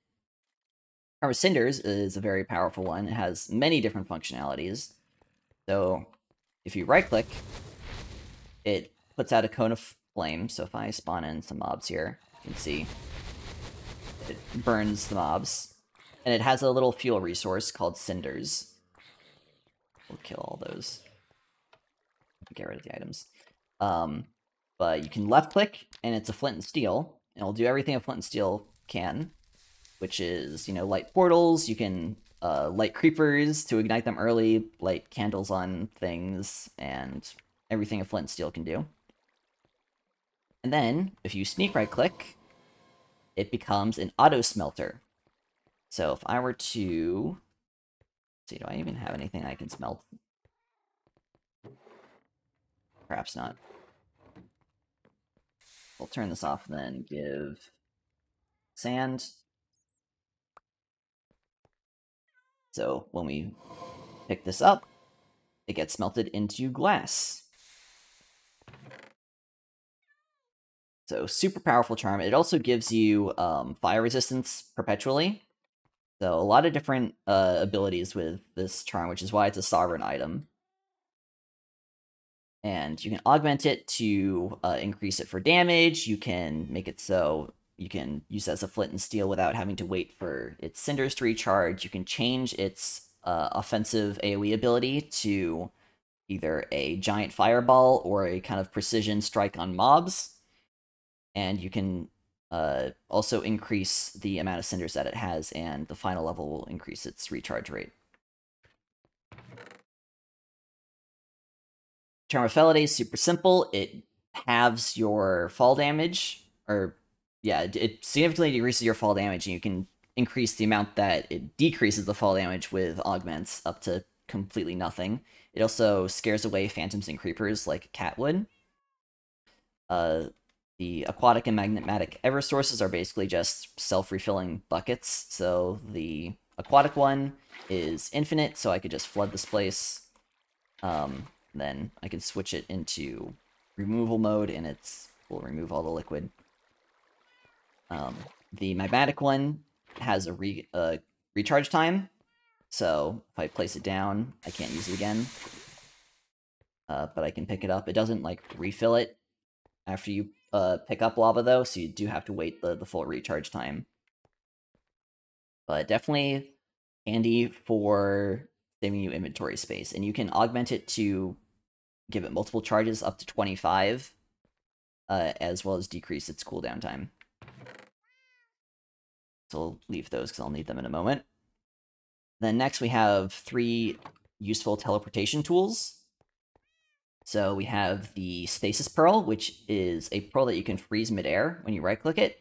Charm of Cinders is a very powerful one. It has many different functionalities. So if you right-click, it puts out a cone of flame. So if I spawn in some mobs here, you can see it burns the mobs. And it has a little fuel resource called Cinders. We'll kill all those. Get rid of the items. But you can left-click, and it's a flint and steel. And it'll do everything a flint and steel can, which is, light portals. You can light creepers to ignite them early, light candles on things, and everything a flint and steel can do. And then, if you sneak right-click, it becomes an auto-smelter. So if I were to... Let's see, do I even have anything I can smelt? Perhaps not. We'll turn this off and then give sand. So when we pick this up, it gets melted into glass. So super powerful charm. It also gives you fire resistance perpetually. So a lot of different abilities with this charm, which is why it's a sovereign item. And you can augment it to increase it for damage. You can make it so you can use it as a flint and steel without having to wait for its cinders to recharge. You can change its offensive AoE ability to either a giant fireball or a kind of precision strike on mobs. And you can also increase the amount of cinders that it has, and the final level will increase its recharge rate. Charm of Felidate is super simple. It halves your fall damage, or yeah, it significantly decreases your fall damage, and you can increase the amount that it decreases the fall damage with augments up to completely nothing. It also scares away phantoms and creepers like cat would. The Aquatic and Magmatic Eversources are basically just self-refilling buckets. So the Aquatic one is infinite, so I could just flood this place. Then I can switch it into removal mode, and will remove all the liquid. The Magmatic one has a recharge time, so if I place it down, I can't use it again. But I can pick it up. It doesn't, like, refill it after you pick up lava, though, so you do have to wait the full recharge time. But definitely handy for saving you inventory space. And you can augment it to give it multiple charges up to 25, as well as decrease its cooldown time. So I'll leave those because I'll need them in a moment. Then next we have 3 useful teleportation tools. So we have the Stasis Pearl, which is a pearl that you can freeze midair when you right-click it.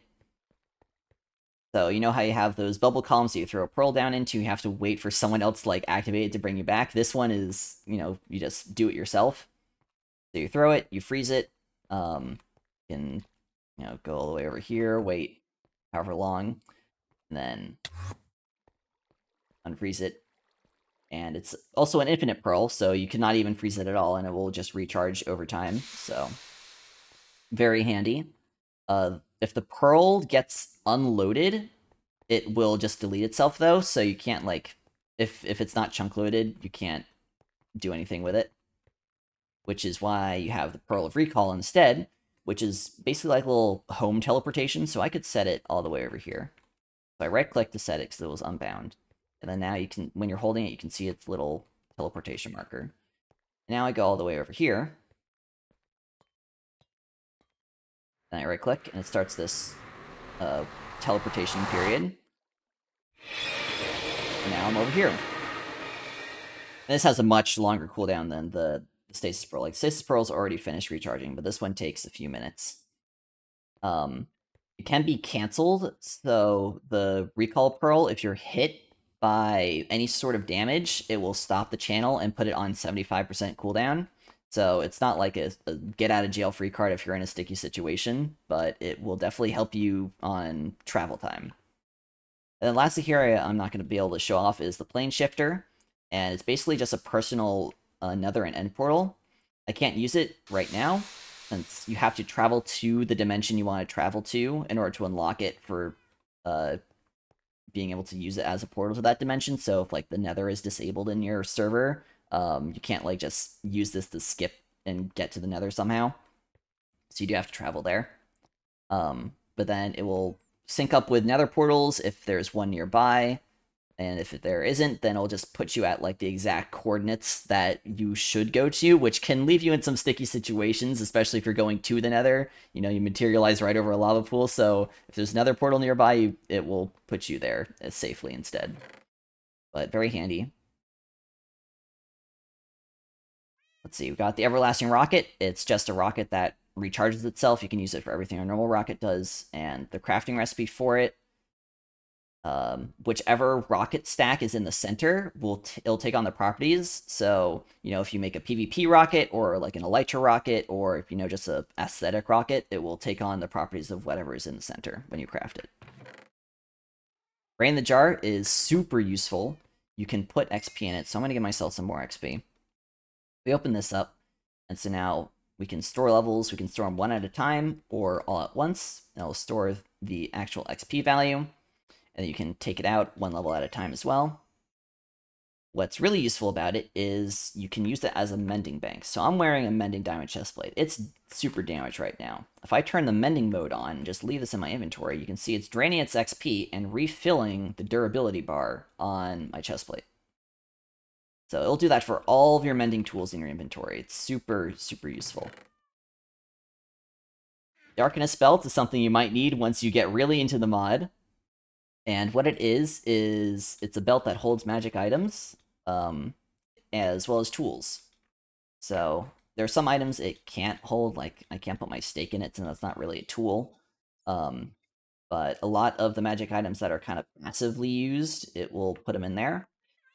So you know how you have those bubble columns that you throw a pearl down into, you have to wait for someone else to, like, activate it to bring you back. This one is, you just do it yourself. So you throw it, you freeze it, you can, go all the way over here, wait however long, and then unfreeze it. And it's also an infinite pearl, so you cannot even freeze it at all, and it will just recharge over time, so very handy. If the pearl gets unloaded, it will just delete itself, though, so you can't, like, if it's not chunk loaded, you can't do anything with it. Which is why you have the Pearl of Recall instead, which is basically like a little home teleportation, so I could set it all the way over here. So I right-click to set it because it was unbound. And then now you can, when you're holding it, you can see its little teleportation marker. Now I go all the way over here. Then I right-click, and it starts this teleportation period. And now I'm over here. And this has a much longer cooldown than the Stasis Pearl. Like, Stasis Pearl's already finished recharging, but this one takes a few minutes. It can be cancelled, so the Recall Pearl, if you're hit by any sort of damage, it will stop the channel and put it on 75% cooldown. So it's not like a get-out-of-jail-free card if you're in a sticky situation, but it will definitely help you on travel time. And then lastly here, I'm not going to be able to show off, is the Plane Shifter, and it's basically just a personal Nether and End portal. I can't use it right now, since you have to travel to the dimension you want to travel to in order to unlock it for being able to use it as a portal to that dimension. So if, like, the Nether is disabled in your server, you can't, like, just use this to skip and get to the Nether somehow. So you do have to travel there. But then it will sync up with Nether portals if there's one nearby. And if there isn't, then it'll just put you at, like, the exact coordinates that you should go to, which can leave you in some sticky situations, especially if you're going to the Nether. You materialize right over a lava pool, so if there's another portal nearby, it will put you there safely instead. But very handy. Let's see, we've got the Everlasting Rocket. It's just a rocket that recharges itself. You can use it for everything a normal rocket does, and the crafting recipe for it whichever rocket stack is in the center, it'll take on the properties. So, if you make a PvP rocket, or like an Elytra rocket, or if just a aesthetic rocket, it will take on the properties of whatever is in the center when you craft it. Brain the Jar is super useful. You can put XP in it, so I'm going to give myself some more XP. We open this up, and so now we can store levels. We can store them one at a time or all at once. And it'll store the actual XP value, and you can take it out one level at a time as well. What's really useful about it is you can use it as a mending bank. So I'm wearing a mending diamond chestplate. It's super damaged right now. If I turn the mending mode on and just leave this in my inventory, you can see it's draining its XP and refilling the durability bar on my chestplate. So it'll do that for all of your mending tools in your inventory. It's super, super useful. The Arcanist belt is something you might need once you get really into the mod. And what it is it's a belt that holds magic items, as well as tools. So there are some items it can't hold, like I can't put my stake in it, since that's not really a tool. But a lot of the magic items that are kind of passively used, it will put them in there.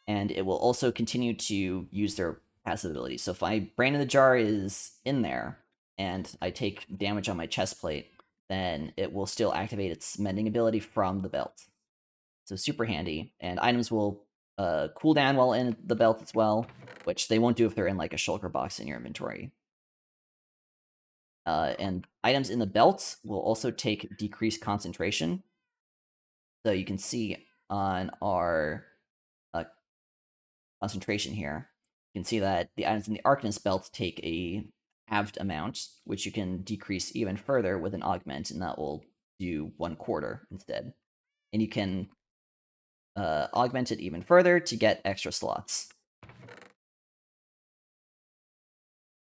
And it will also continue to use their passive ability. So if my Brain in the Jar is in there, and I take damage on my chestplate, then it will still activate its mending ability from the belt. So super handy, and items will cool down while in the belt as well, which they won't do if they're in like a shulker box in your inventory. And items in the belt will also take decreased concentration. So you can see on our concentration here, you can see that the items in the Arcanist belt take a halved amount, which you can decrease even further with an augment, and that will do 1/4 instead. And you can augment it even further to get extra slots.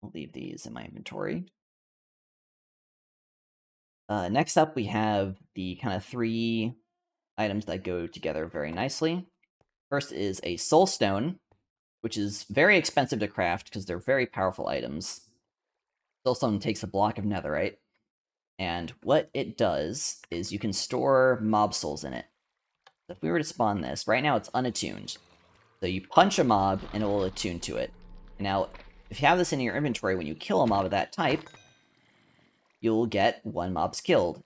I'll leave these in my inventory. Next up, we have the kind of 3 items that go together very nicely. First is a Soulstone, which is very expensive to craft because they're very powerful items. Soulstone takes a block of netherite, and what it does is you can store mob souls in it. So if we were to spawn this, right now it's unattuned. So you punch a mob and it will attune to it. Now, if you have this in your inventory, when you kill a mob of that type, you'll get 1 mob's killed.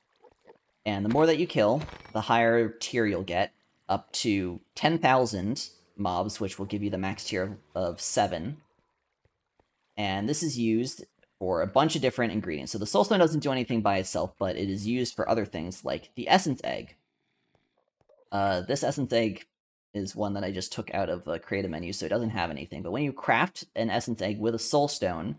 And the more that you kill, the higher tier you'll get, up to 10,000 mobs, which will give you the max tier of 7. And this is used for a bunch of different ingredients. So the Soulstone doesn't do anything by itself, but it is used for other things, like the Essence Egg. This Essence Egg is one that I just took out of the creative menu, so it doesn't have anything. But when you craft an Essence Egg with a Soulstone,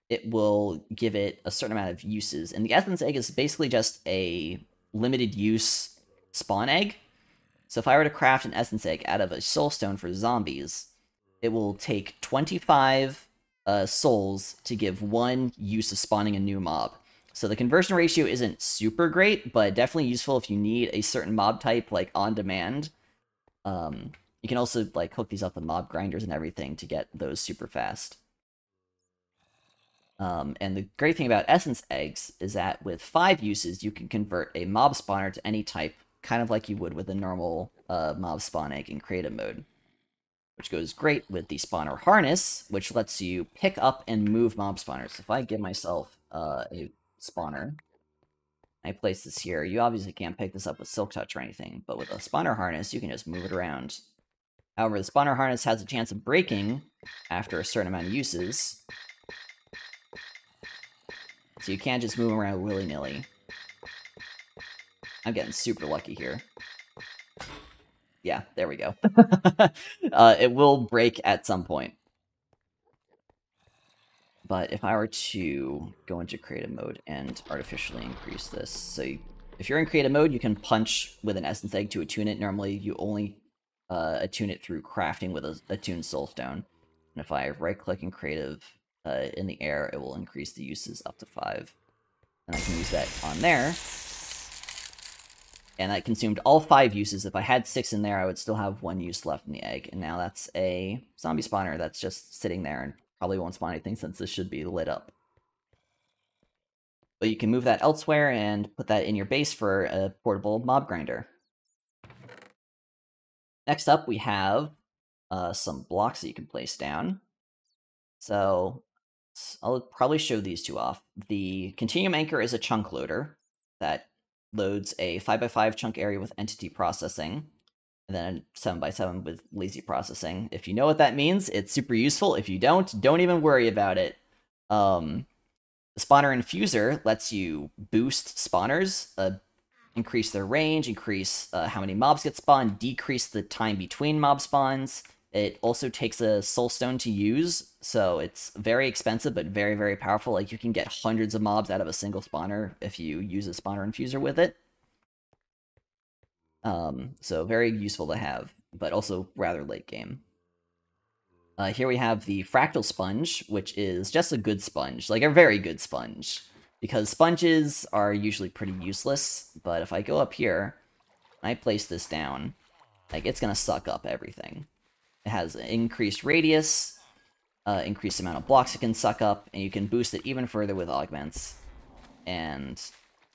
it will give it a certain amount of uses. And the Essence Egg is basically just a limited use spawn egg. So if I were to craft an Essence Egg out of a Soulstone for zombies, it will take 25 souls to give 1 use of spawning a new mob. So the conversion ratio isn't super great, but definitely useful if you need a certain mob type, like, on demand. You can also, like, hook these up with mob grinders and everything to get those super fast. And the great thing about Essence Eggs is that with 5 uses, you can convert a mob spawner to any type, kind of like you would with a normal mob spawn egg in creative mode. Which goes great with the Spawner Harness, which lets you pick up and move mob spawners. If I give myself a spawner, I place this here, you obviously can't pick this up with Silk Touch or anything, but with a Spawner Harness, you can just move it around. However, the Spawner Harness has a chance of breaking after a certain amount of uses, so you can't just move them around willy-nilly. I'm getting super lucky here. Yeah, there we go. It will break at some point. But if I were to go into creative mode and artificially increase this, so if you're in creative mode, you can punch with an Essence Egg to attune it. Normally, you only attune it through crafting with a attuned Soulstone. And if I right-click in creative in the air, it will increase the uses up to 5. And I can use that on there. And I consumed all 5 uses. If I had 6 in there, I would still have 1 use left in the egg. And now that's a zombie spawner that's just sitting there and probably won't spawn anything since this should be lit up. But you can move that elsewhere and put that in your base for a portable mob grinder. Next up, we have some blocks that you can place down. So I'll probably show these two off. The Continuum Anchor is a chunk loader that loads a 5x5 chunk area with entity processing, and then a 7x7 with lazy processing. If you know what that means, it's super useful. If you don't even worry about it. The Spawner Infuser lets you boost spawners, increase their range, increase how many mobs get spawned, decrease the time between mob spawns. It also takes a Soulstone to use, so it's very expensive but very, very powerful. Like, you can get hundreds of mobs out of a single spawner if you use a Spawner Infuser with it. So very useful to have, but also rather late game. Here we have the Fractal Sponge, which is just a good sponge, like a very good sponge. Because sponges are usually pretty useless, but if I go up here, and I place this down, like, it's gonna suck up everything. It has an increased radius, increased amount of blocks it can suck up, and you can boost it even further with augments. And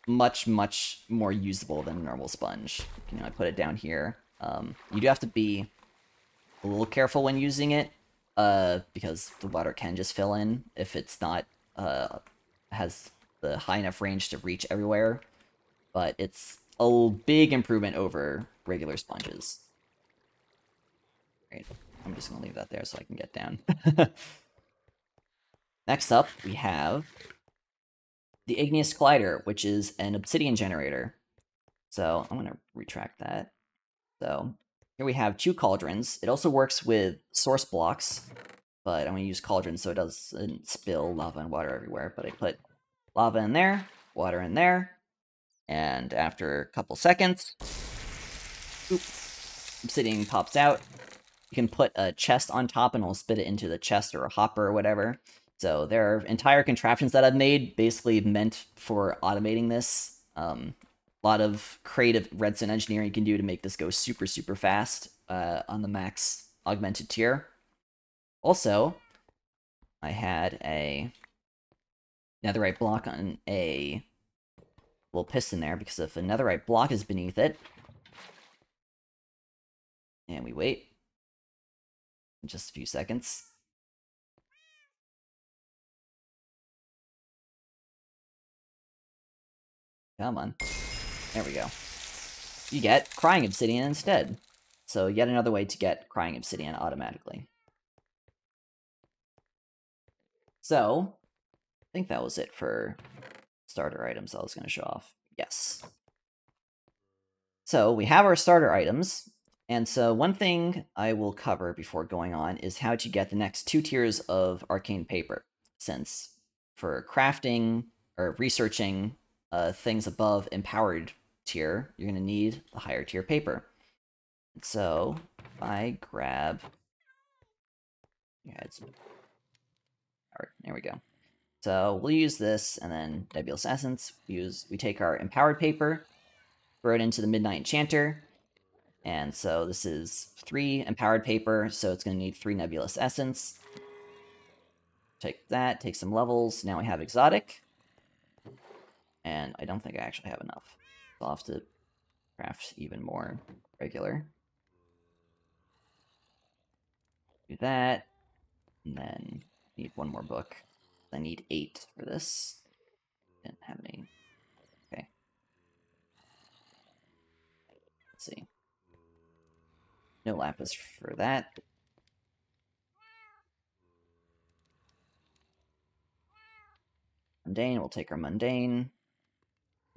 much, much more usable than a normal sponge. You know, I put it down here. You do have to be a little careful when using it, because the water can just fill in if it's not, has the high enough range to reach everywhere. But it's a big improvement over regular sponges. Right, I'm just gonna leave that there so I can get down. Next up, we have the Igneous Collider, which is an Obsidian generator. So I'm gonna retract that. So here we have 2 cauldrons. It also works with source blocks, but I'm gonna use cauldrons so it doesn't spill lava and water everywhere. But I put lava in there, water in there, and after a couple seconds, obsidian pops out. You can put a chest on top and it'll spit it into the chest or a hopper or whatever. So there are entire contraptions that I've made basically meant for automating this. A lot of creative redstone engineering you can do to make this go super, super fast on the max augmented tier. Also, I had a netherite block on a little piston there, because if a netherite block is beneath it, and we wait just a few seconds. Come on. There we go. You get Crying Obsidian instead. So yet another way to get Crying Obsidian automatically. So, I think that was it for starter items I was going to show off. Yes. So, we have our starter items. And so one thing I will cover before going on is how to get the next 2 tiers of arcane paper. Since for crafting or researching things above empowered tier, you're going to need the higher tier paper. So if I grab, there we go. So we'll use this, and then Nebulous Essence. We take our empowered paper, throw it into the Midnight Enchanter, and so this is 3 empowered paper, so it's going to need 3 Nebulous Essence. Take that, take some levels. Now we have Exotic. And I don't think I actually have enough. So I'll have to craft even more regular. Do that. And then need 1 more book. I need 8 for this. Didn't have any. Okay. Let's see. No lapis for that. Mundane, we'll take our mundane.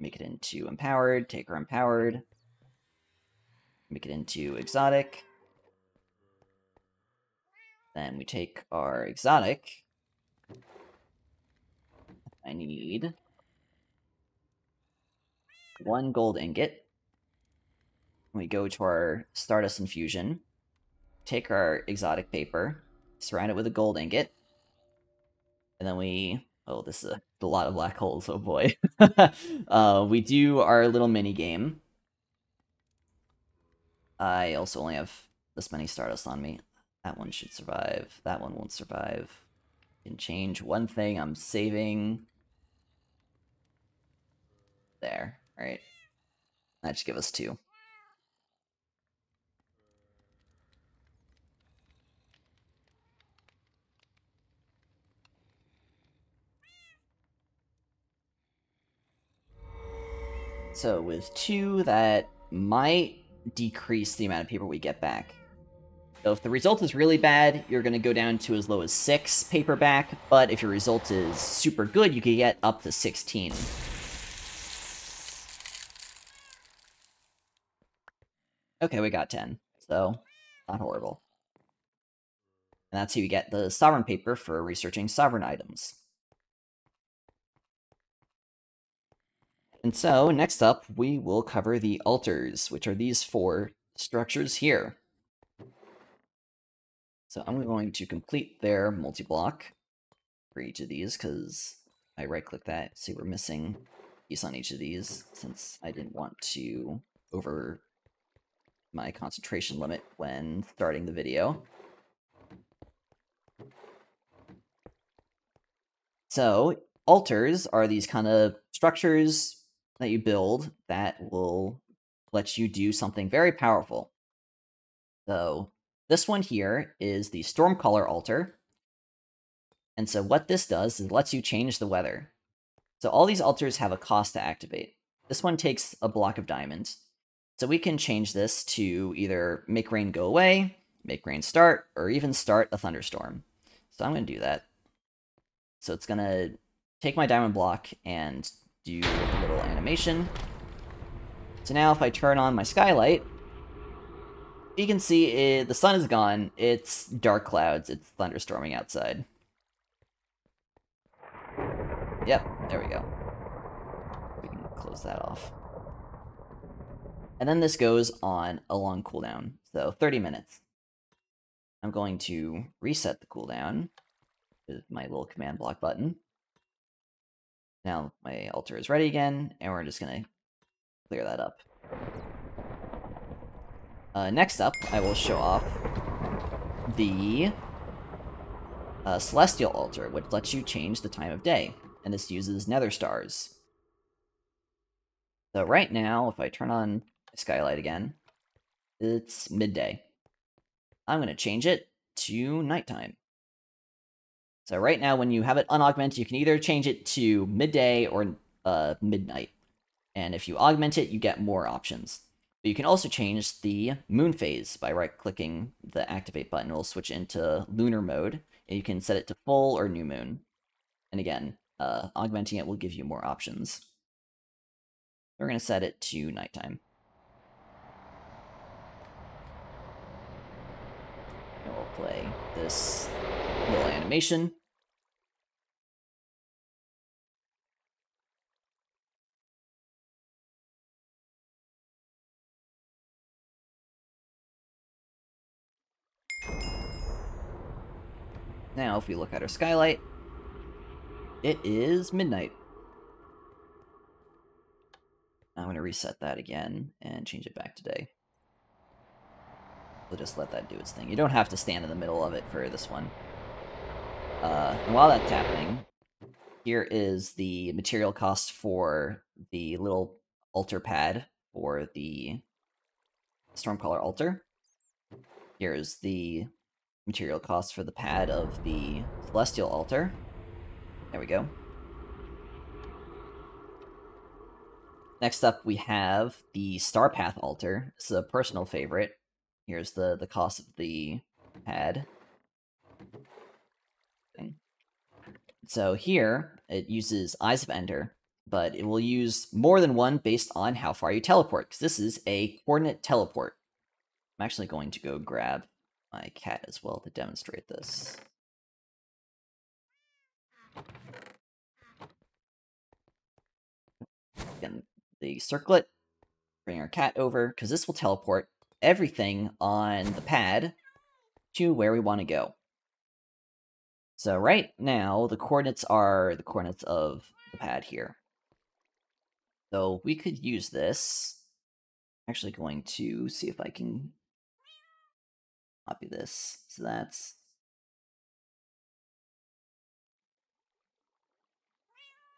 Make it into empowered, take our empowered. Make it into exotic. Then we take our exotic. I need 1 gold ingot. We go to our Stardust infusion, take our exotic paper, surround it with a gold ingot, and then we... Oh, this is a lot of black holes, oh boy. We do our little mini game. I also only have this many Stardust on me. That one should survive. That one won't survive. Can change one thing. I'm saving. There. Alright. That should give us 2. So with 2, that might decrease the amount of paper we get back. So if the result is really bad, you're going to go down to as low as 6 paper back, but if your result is super good, you can get up to 16. Okay, we got 10, so not horrible. And that's how you get the Sovereign paper for researching Sovereign items. And so, next up, we will cover the altars, which are these 4 structures here. So I'm going to complete their multi-block for each of these, because I right-click that, see we're missing a piece on each of these, since I didn't want to over my concentration limit when starting the video. So, altars are these kind of structures that you build that will let you do something very powerful. So, this one here is the Stormcaller altar. And so what this does is it lets you change the weather. So all these altars have a cost to activate. This one takes a block of diamonds. So we can change this to either make rain go away, make rain start, or even start a thunderstorm. So I'm going to do that. So it's going to take my diamond block and do a little animation. So now if I turn on my skylight, you can see the sun is gone, it's dark clouds, it's thunderstorming outside. Yep, there we go. We can close that off. And then this goes on a long cooldown, so 30 minutes. I'm going to reset the cooldown with my little command block button. Now my altar is ready again, and we're just going to clear that up. Next up, I will show off the Celestial Altar, which lets you change the time of day, and this uses nether stars. So right now, if I turn on my skylight again, it's midday. I'm going to change it to nighttime. So right now, when you have it unaugmented, you can either change it to midday or midnight. And if you augment it, you get more options. But you can also change the moon phase by right-clicking the activate button. It'll switch into lunar mode, and you can set it to full or new moon. And again, augmenting it will give you more options. We're going to set it to nighttime. And we'll play this little animation. Now, if we look at our skylight, it is midnight. I'm going to reset that again and change it back to day. We'll just let that do its thing. You don't have to stand in the middle of it for this one. And while that's happening, here is the material cost for the little altar pad for the Stormcaller altar. Here's the material cost for the pad of the Celestial altar. There we go. Next up, we have the Starpath altar. This is a personal favorite. Here's the cost of the pad. So here, it uses Eyes of Ender, but it will use more than one based on how far you teleport, because this is a coordinate teleport. I'm actually going to go grab my cat as well to demonstrate this. Again, the circlet, bring our cat over, because this will teleport everything on the pad to where we want to go. So right now, the coordinates are the coordinates of the pad here. So we could use this. I'm actually going to see if I can copy this. So that's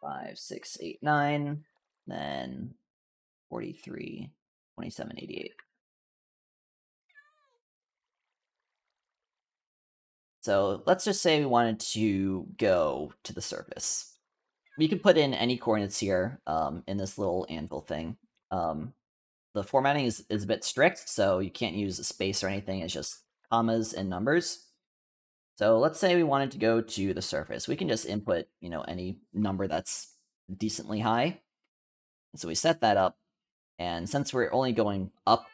5, 6, 8, 9, then 43, 27, 88. So let's just say we wanted to go to the surface. We could put in any coordinates here in this little anvil thing. The formatting is a bit strict, so you can't use a space or anything. It's just commas and numbers. So let's say we wanted to go to the surface. We can just input, any number that's decently high. And so we set that up. And since we're only going up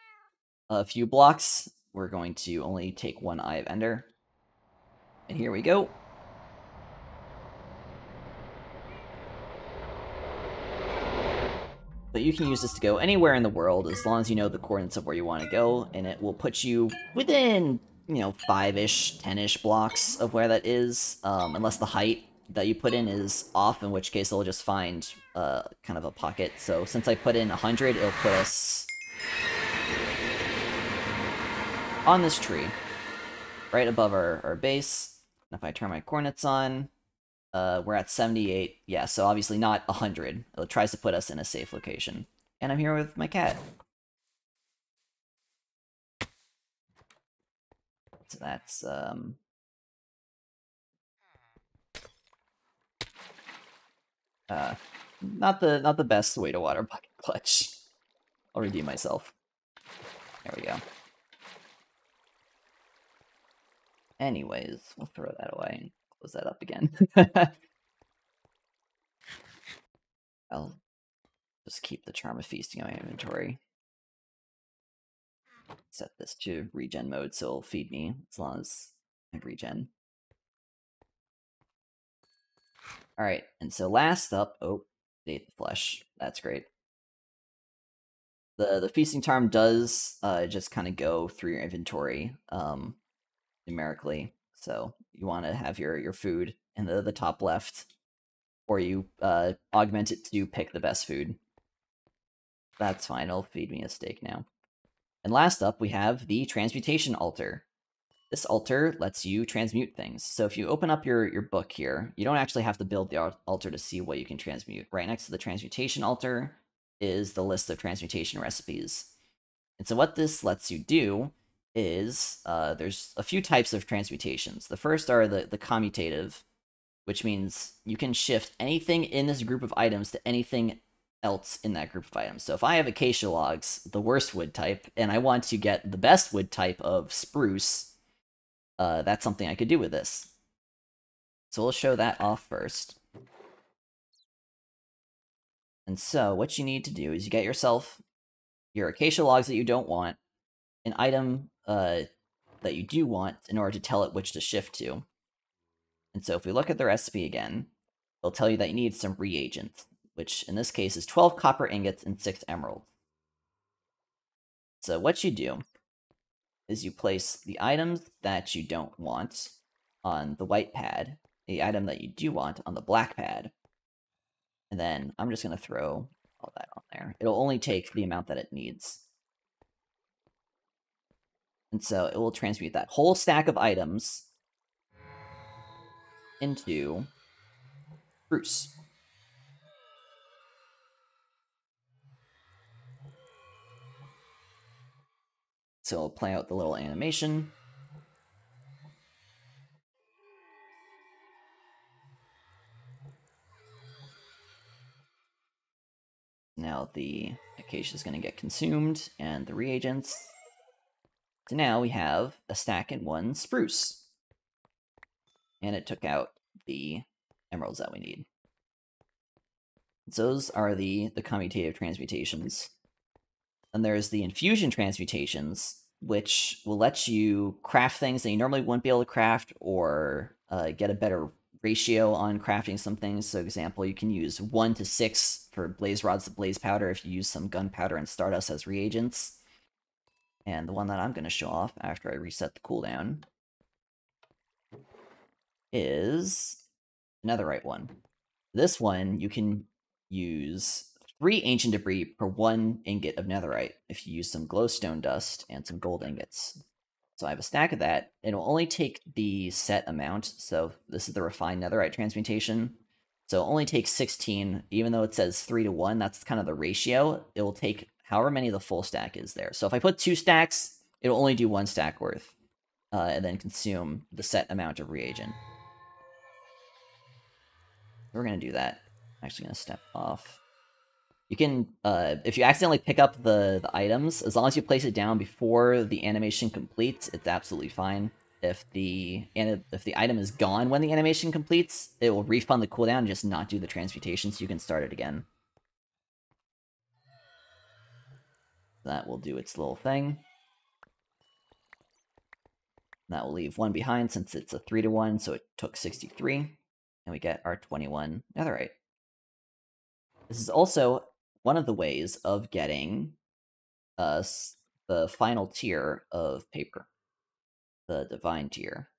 a few blocks, we're going to only take one Eye of Ender. And here we go. But you can use this to go anywhere in the world as long as you know the coordinates of where you want to go, and it will put you within, 5-ish, 10-ish blocks of where that is, unless the height that you put in is off, in which case it'll just find kind of a pocket. So since I put in 100, it'll put us on this tree, right above our base. And if I turn my coordinates on, we're at 78. Yeah, so obviously not 100. It tries to put us in a safe location. And I'm here with my cat. So that's, not the best way to water bucket clutch. I'll redeem myself. There we go. Anyways, we'll throw that away and close that up again. I'll just keep the Charm of Feasting in my inventory. Set this to regen mode so it'll feed me as long as I regen. Alright, and so last up, they ate the flesh. That's great. The Feasting Charm does just kind of go through your inventory numerically. So you want to have your food in the top left, or you augment it to pick the best food. That's fine, it'll feed me a steak now. And last up, we have the Transmutation Altar. This altar lets you transmute things. So if you open up your book here, you don't actually have to build the altar to see what you can transmute. Right next to the Transmutation Altar is the list of transmutation recipes. And so what this lets you do is, there's a few types of transmutations. The first are the commutative, which means you can shift anything in this group of items to anything else in that group of items. So if I have acacia logs, the worst wood type, and I want to get the best wood type of spruce, that's something I could do with this. So we'll show that off first. And so what you need to do is you get yourself your acacia logs that you don't want, an item that you do want in order to tell it which to shift to. And so if we look at the recipe again, it'll tell you that you need some reagents, which in this case is 12 copper ingots and 6 emeralds. So what you do is you place the items that you don't want on the white pad, the item that you do want on the black pad, and then I'm just going to throw all that on there. It'll only take the amount that it needs. And so it will transmute that whole stack of items into spruce. So I'll play out the little animation. Now the acacia is going to get consumed, and the reagents. So now we have a stack and 1 spruce. And it took out the emeralds that we need. So those are the commutative transmutations. And there's the infusion transmutations, which will let you craft things that you normally wouldn't be able to craft, or get a better ratio on crafting some things. So, example, you can use 1 to 6 for blaze rods to blaze powder if you use some gunpowder and stardust as reagents. And the one that I'm going to show off after I reset the cooldown is the netherite one. This one, you can use 3 ancient debris per 1 ingot of netherite if you use some glowstone dust and some gold ingots. So I have a stack of that. It'll only take the set amount, so this is the refined netherite transmutation. So it'll only take 16, even though it says 3 to 1, that's kind of the ratio. It will take however many the full stack is there. So if I put 2 stacks, it'll only do 1 stack worth, and then consume the set amount of reagent. We're going to do that. I'm actually going to step off. You can, if you accidentally pick up the items, as long as you place it down before the animation completes, it's absolutely fine. If the item is gone when the animation completes, it will refund the cooldown and just not do the transmutation, so you can start it again. That will do its little thing. That will leave one behind since it's a 3-to-1, so it took 63. And we get our 21 netherite. This is also one of the ways of getting the final tier of paper, the divine tier.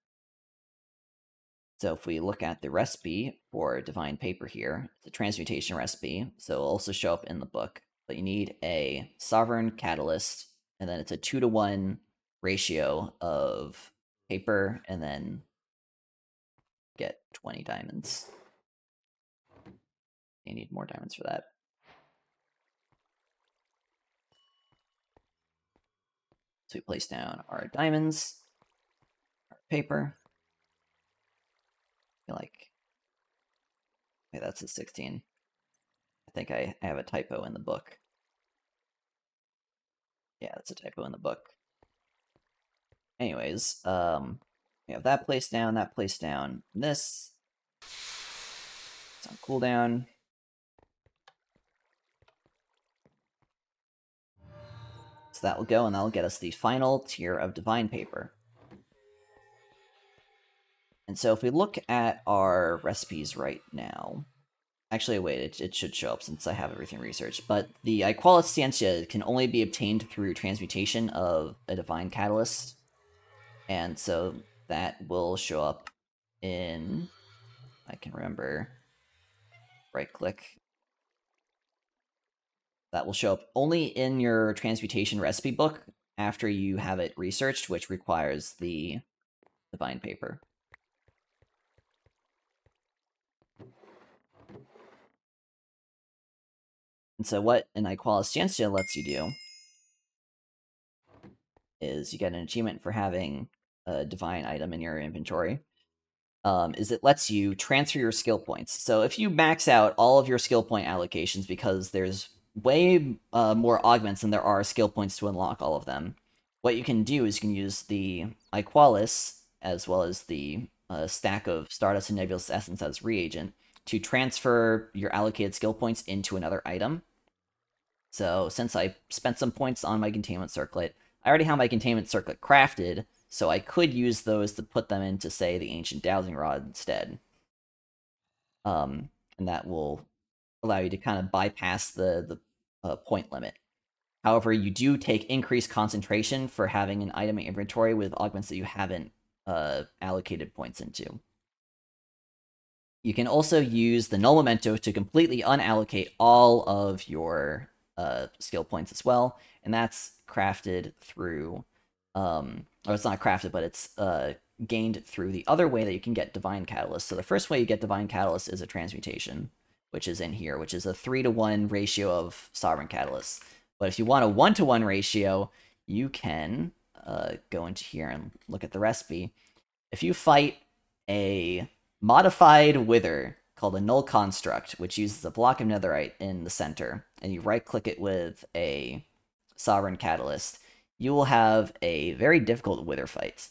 So if we look at the recipe for divine paper here, it's a transmutation recipe, so it'll also show up in the book. But you need a sovereign catalyst, and then it's a 2-to-1 ratio of paper, and then get 20 diamonds. You need more diamonds for that. So we place down our diamonds, our paper. I feel like, okay, that's a 16. I think I have a typo in the book. Yeah, that's a typo in the book. Anyways, we have that placed down, this. It's on cooldown. So that will go, and that will get us the final tier of divine paper. And so if we look at our recipes right now, actually wait, it should show up since I have everything researched, but the Aquatic can only be obtained through transmutation of a divine catalyst, and so that will show up in, I can remember, right click. That will show up only in your transmutation recipe book after you have it researched, which requires the divine paper. And so what an Aquatic lets you do is you get an achievement for having a divine item in your inventory. Is it lets you transfer your skill points. So if you max out all of your skill point allocations, because there's way more augments than there are skill points to unlock all of them, what you can do is you can use the Iqualis as well as the stack of Stardust and Nebulous Essence as reagent to transfer your allocated skill points into another item. So since I spent some points on my Containment Circlet, I already have my Containment Circlet crafted, so I could use those to put them into, say, the Ancient Dowsing Rod instead. And that will allow you to kind of bypass the point limit. However, you do take increased concentration for having an item in inventory with augments that you haven't allocated points into. You can also use the Null Memento to completely unallocate all of your skill points as well, and that's crafted through, or it's not crafted, but it's gained through the other way that you can get Divine Catalyst. So the first way you get Divine Catalyst is a transmutation, which is in here, which is a 3-to-1 ratio of Sovereign Catalyst. But if you want a 1-to-1 ratio, you can go into here and look at the recipe. If you fight a modified Wither called a Null Construct, which uses a block of netherite in the center, and you right-click it with a Sovereign Catalyst, you will have a very difficult Wither fight,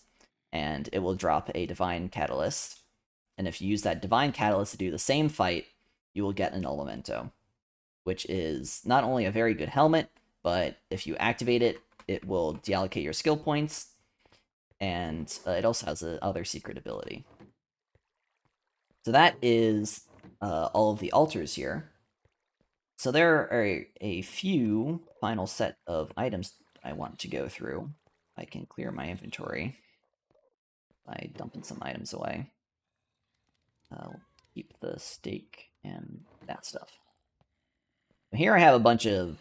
and it will drop a Divine Catalyst. And if you use that Divine Catalyst to do the same fight, you will get a Null Memento, which is not only a very good helmet, but if you activate it, it will deallocate your skill points, and it also has another secret ability. So that is all of the altars here. So there are a few final set of items I want to go through. I can clear my inventory by dumping some items away. I'll keep the steak and that stuff. Here I have a bunch of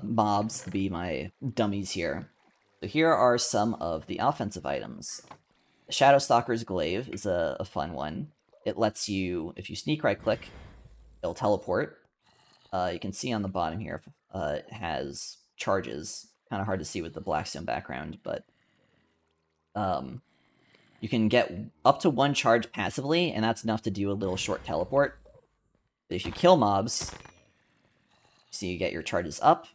mobs to be my dummies here. So here are some of the offensive items. Shadowstalker's Glaive is a fun one. It lets you, if you sneak right-click, it'll teleport. You can see on the bottom here, it has charges. Kind of hard to see with the Blackstone background, but you can get up to 1 charge passively, and that's enough to do a little short teleport. But if you kill mobs, So you get your charges up.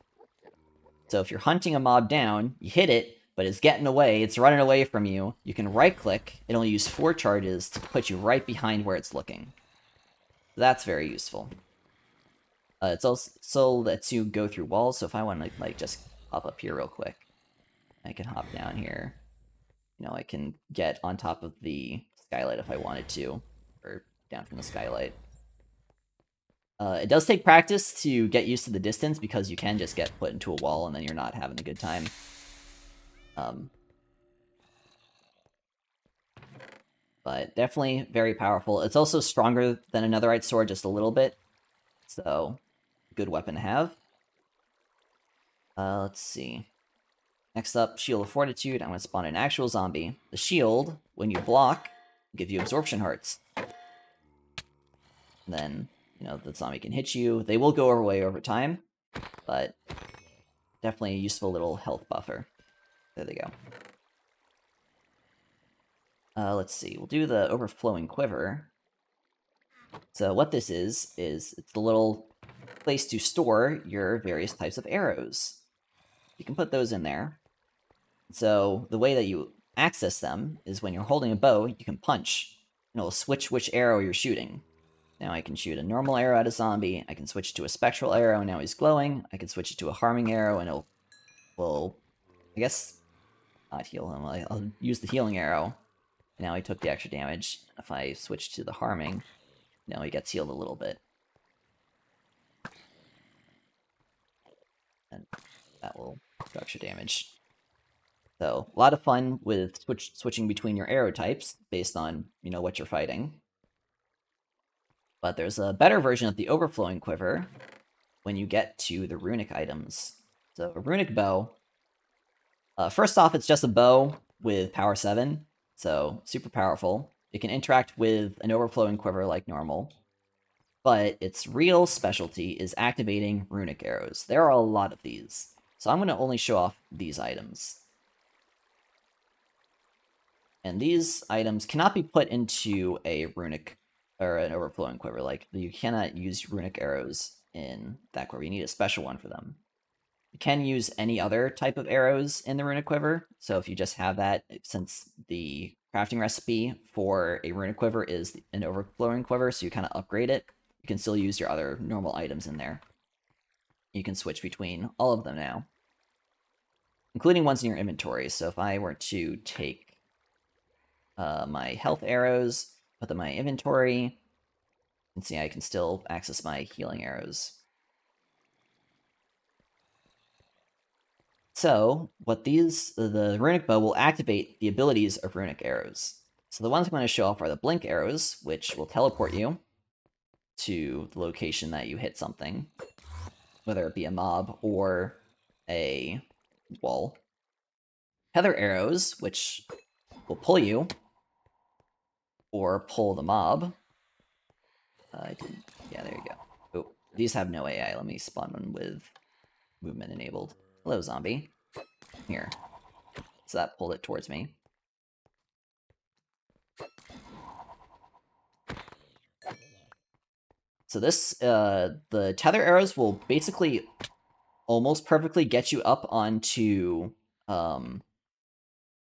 So if you're hunting a mob down, you hit it, but it's getting away, it's running away from you, you can right-click, it'll use 4 charges to put you right behind where it's looking. That's very useful. It's also lets you go through walls, so if I want to like just hop up here real quick, I can hop down here. You know, I can get on top of the skylight if I wanted to, or down from the skylight. It does take practice to get used to the distance, because you can just get put into a wall and then you're not having a good time. But definitely very powerful. It's also stronger than a Netherite sword just a little bit, so good weapon to have. Let's see. Next up, Shield of Fortitude. I'm going to spawn an actual zombie. The shield, when you block, gives you absorption hearts. And then, you know, the zombie can hit you. They will go away over time, but definitely a useful little health buffer. There they go. Let's see. We'll do the Overflowing Quiver. So what this is it's the little place to store your various types of arrows. You can put those in there. So the way that you access them is when you're holding a bow, you can punch, and it'll switch which arrow you're shooting. Now I can shoot a normal arrow at a zombie, I can switch to a spectral arrow, and now he's glowing, I can switch it to a harming arrow, and it will, I guess, not heal him, I'll use the healing arrow. Now he took the extra damage. If I switch to the harming, now he gets healed a little bit. And that will do extra damage. So, a lot of fun with switching between your arrow types based on, you know, what you're fighting. But there's a better version of the Overflowing Quiver when you get to the runic items. So, a runic bow. First off, it's just a bow with power 7, so super powerful. It can interact with an Overflowing Quiver like normal. But its real specialty is activating runic arrows. There are a lot of these, so I'm going to only show off these items. And these items cannot be put into a runic or an Overflowing Quiver. Like, you cannot use runic arrows in that quiver. You need a special one for them. You can use any other type of arrows in the runic quiver. So if you just have that, since the crafting recipe for a runic quiver is an Overflowing Quiver, so you kind of upgrade it, you can still use your other normal items in there. You can switch between all of them now, including ones in your inventory. So if I were to take my health arrows, put them in my inventory, you can see I can still access my healing arrows. So, the runic bow will activate the abilities of runic arrows. So the ones I'm going to show off are the blink arrows, which will teleport you to the location that you hit something, whether it be a mob or a wall. Heather arrows, which will pull you, or pull the mob. Yeah, there you go. Oh, these have no AI. Let me spawn one with movement enabled. Hello, zombie. Here. So that pulled it towards me. So this, the tether arrows will basically almost perfectly get you up onto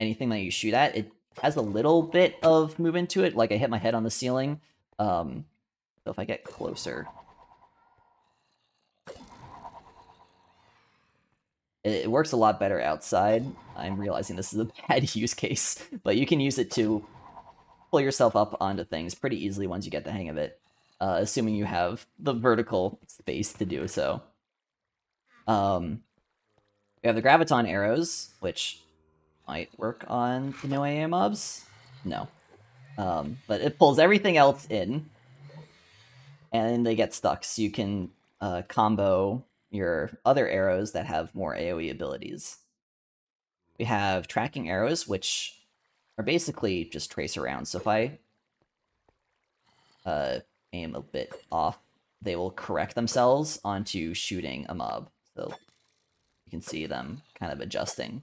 anything that you shoot at. It has a little bit of movement to it, like I hit my head on the ceiling. So if I get closer, it works a lot better outside. I'm realizing this is a bad use case, but you can use it to pull yourself up onto things pretty easily once you get the hang of it, assuming you have the vertical space to do so. We have the graviton arrows, which might work on the no AA mobs. No. But it pulls everything else in, and they get stuck, so you can combo your other arrows that have more AoE abilities. We have tracking arrows, which are basically just trace around. So if I aim a bit off, they will correct themselves onto shooting a mob. So you can see them kind of adjusting.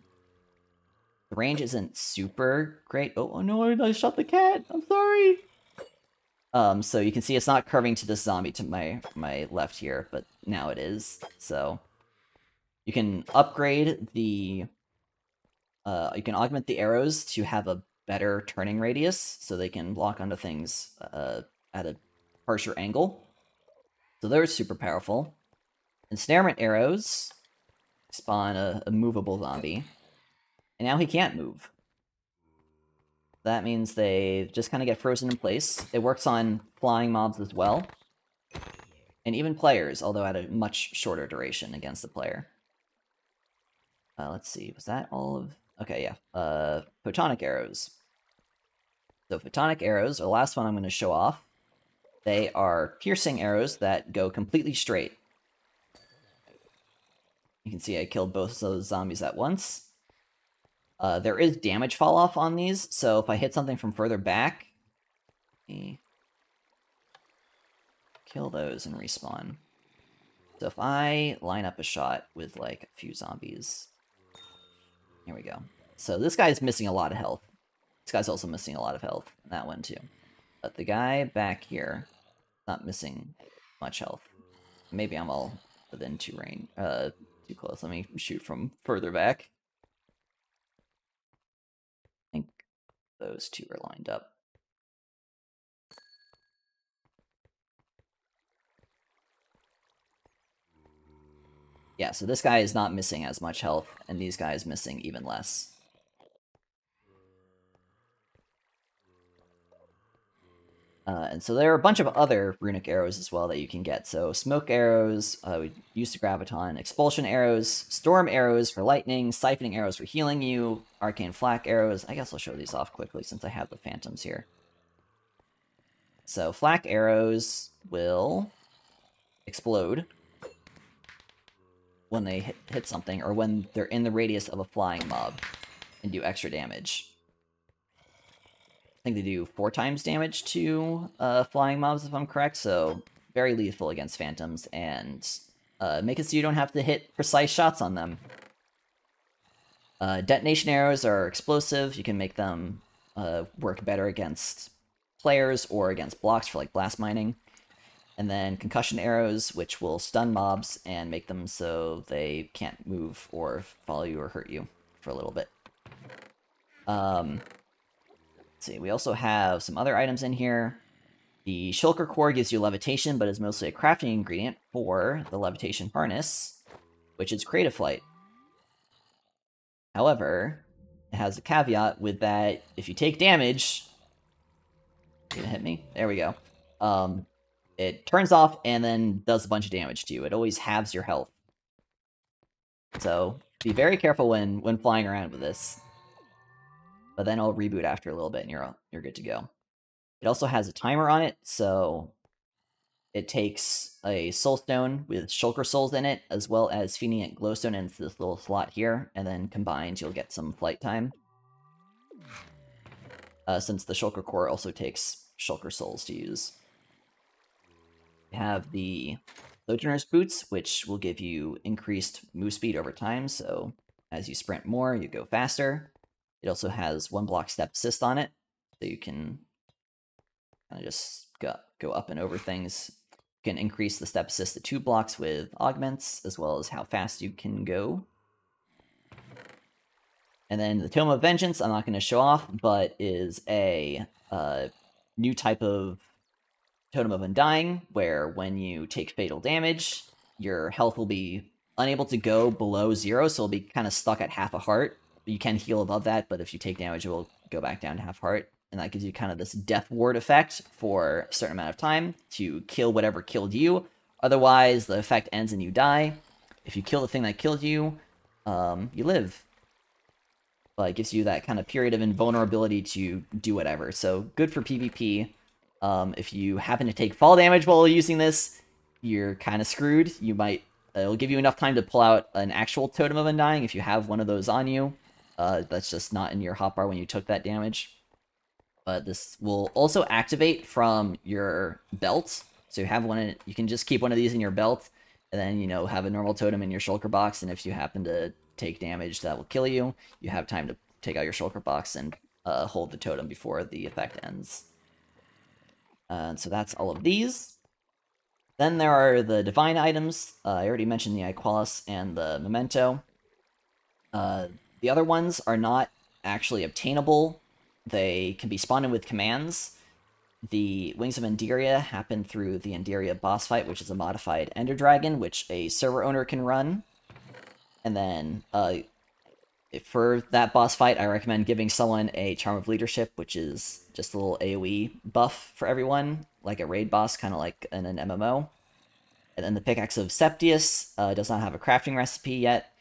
The range isn't super great. Oh no, I shot the cat! I'm sorry! So you can see it's not curving to this zombie to my left here, but now it is. So you can upgrade the... you can augment the arrows to have a better turning radius, so they can lock onto things at a harsher angle. So they're super powerful. Ensnarement arrows spawn a movable zombie. And now he can't move. That means they just kind of get frozen in place. It works on flying mobs as well. And even players, although at a much shorter duration against the player. Let's see, was that all of... Okay, yeah. Photonic arrows. So photonic arrows are the last one I'm going to show off. They are piercing arrows that go completely straight. You can see I killed both of those zombies at once. There is damage fall off on these, so if I hit something from further back, kill those and respawn. So if I line up a shot with like a few zombies, here we go. So this guy's missing a lot of health. This guy's also missing a lot of health, and that one too. But the guy back here, not missing much health. Maybe I'm all within too close. Let me shoot from further back. I think those two are lined up. Yeah, so this guy is not missing as much health, and these guys missing even less. And so there are a bunch of other runic arrows as well that you can get. So smoke arrows, we used to graviton, expulsion arrows, storm arrows for lightning, siphoning arrows for healing you, arcane flak arrows. I guess I'll show these off quickly since I have the phantoms here. So flak arrows will explode when they hit something, or when they're in the radius of a flying mob, and do extra damage. I think they do 4 times damage to flying mobs, if I'm correct, so very lethal against phantoms, and make it so you don't have to hit precise shots on them. Detonation arrows are explosive. You can make them work better against players or against blocks for like blast mining. And then concussion arrows, which will stun mobs and make them so they can't move or follow you or hurt you for a little bit. Let's see, we also have some other items in here. The shulker core gives you levitation, but is mostly a crafting ingredient for the Levitation Harness, which is creative flight. However, it has a caveat with that if you take damage... You gonna hit me? There we go. It turns off and then does a bunch of damage to you. It always halves your health. So be very careful when flying around with this. But then I'll reboot after a little bit and you're good to go. It also has a timer on it, so it takes a Soulstone with Shulker Souls in it, as well as feeding it Glowstone into this little slot here, and then combined you'll get some flight time. Since the Shulker Core also takes Shulker Souls to use. We have the Sojourner's Boots, which will give you increased move speed over time, so as you sprint more, you go faster. It also has 1 block step assist on it, so you can kind of just go up and over things. You can increase the step assist to 2 blocks with augments, as well as how fast you can go. And then the Tome of Vengeance, I'm not going to show off, but is a new type of Totem of Undying, where when you take fatal damage, your health will be unable to go below 0, so it'll be kind of stuck at half a heart. You can heal above that, but if you take damage, it will go back down to half heart. And that gives you kind of this death ward effect for a certain amount of time to kill whatever killed you. Otherwise, the effect ends and you die. If you kill the thing that killed you, you live. But it gives you that kind of period of invulnerability to do whatever. So good for PvP. If you happen to take fall damage while using this, you're kind of screwed. It'll give you enough time to pull out an actual Totem of Undying if you have one of those on you. That's just not in your hotbar when you took that damage. But this will also activate from your belt. So you have one you can just keep one of these in your belt, and then, you know, have a normal totem in your shulker box, and if you happen to take damage that will kill you, you have time to take out your shulker box and hold the totem before the effect ends. So that's all of these. Then there are the divine items. I already mentioned the Iqualis and the Memento. The other ones are not actually obtainable. They can be spawned in with commands. The Wings of Enderia happen through the Enderia boss fight, which is a modified Ender Dragon, which a server owner can run. And then, for that boss fight, I recommend giving someone a Charm of Leadership, which is just a little AoE buff for everyone, like a raid boss, kind of like in an MMO. And then the Pickaxe of Septius does not have a crafting recipe yet,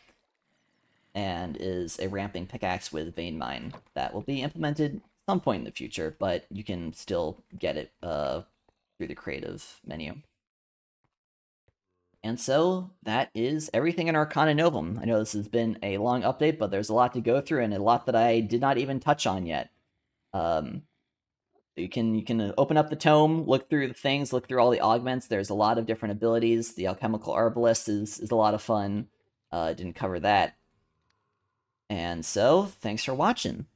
and is a ramping pickaxe with Vein Mine that will be implemented some point in the future, but you can still get it through the creative menu. And so that is everything in Arcana Novum. I know this has been a long update, but there's a lot to go through and a lot that I did not even touch on yet. You can open up the tome, look through the things, look through all the augments. There's a lot of different abilities. The Alchemical Arbalist is a lot of fun. Didn't cover that. And so, thanks for watching.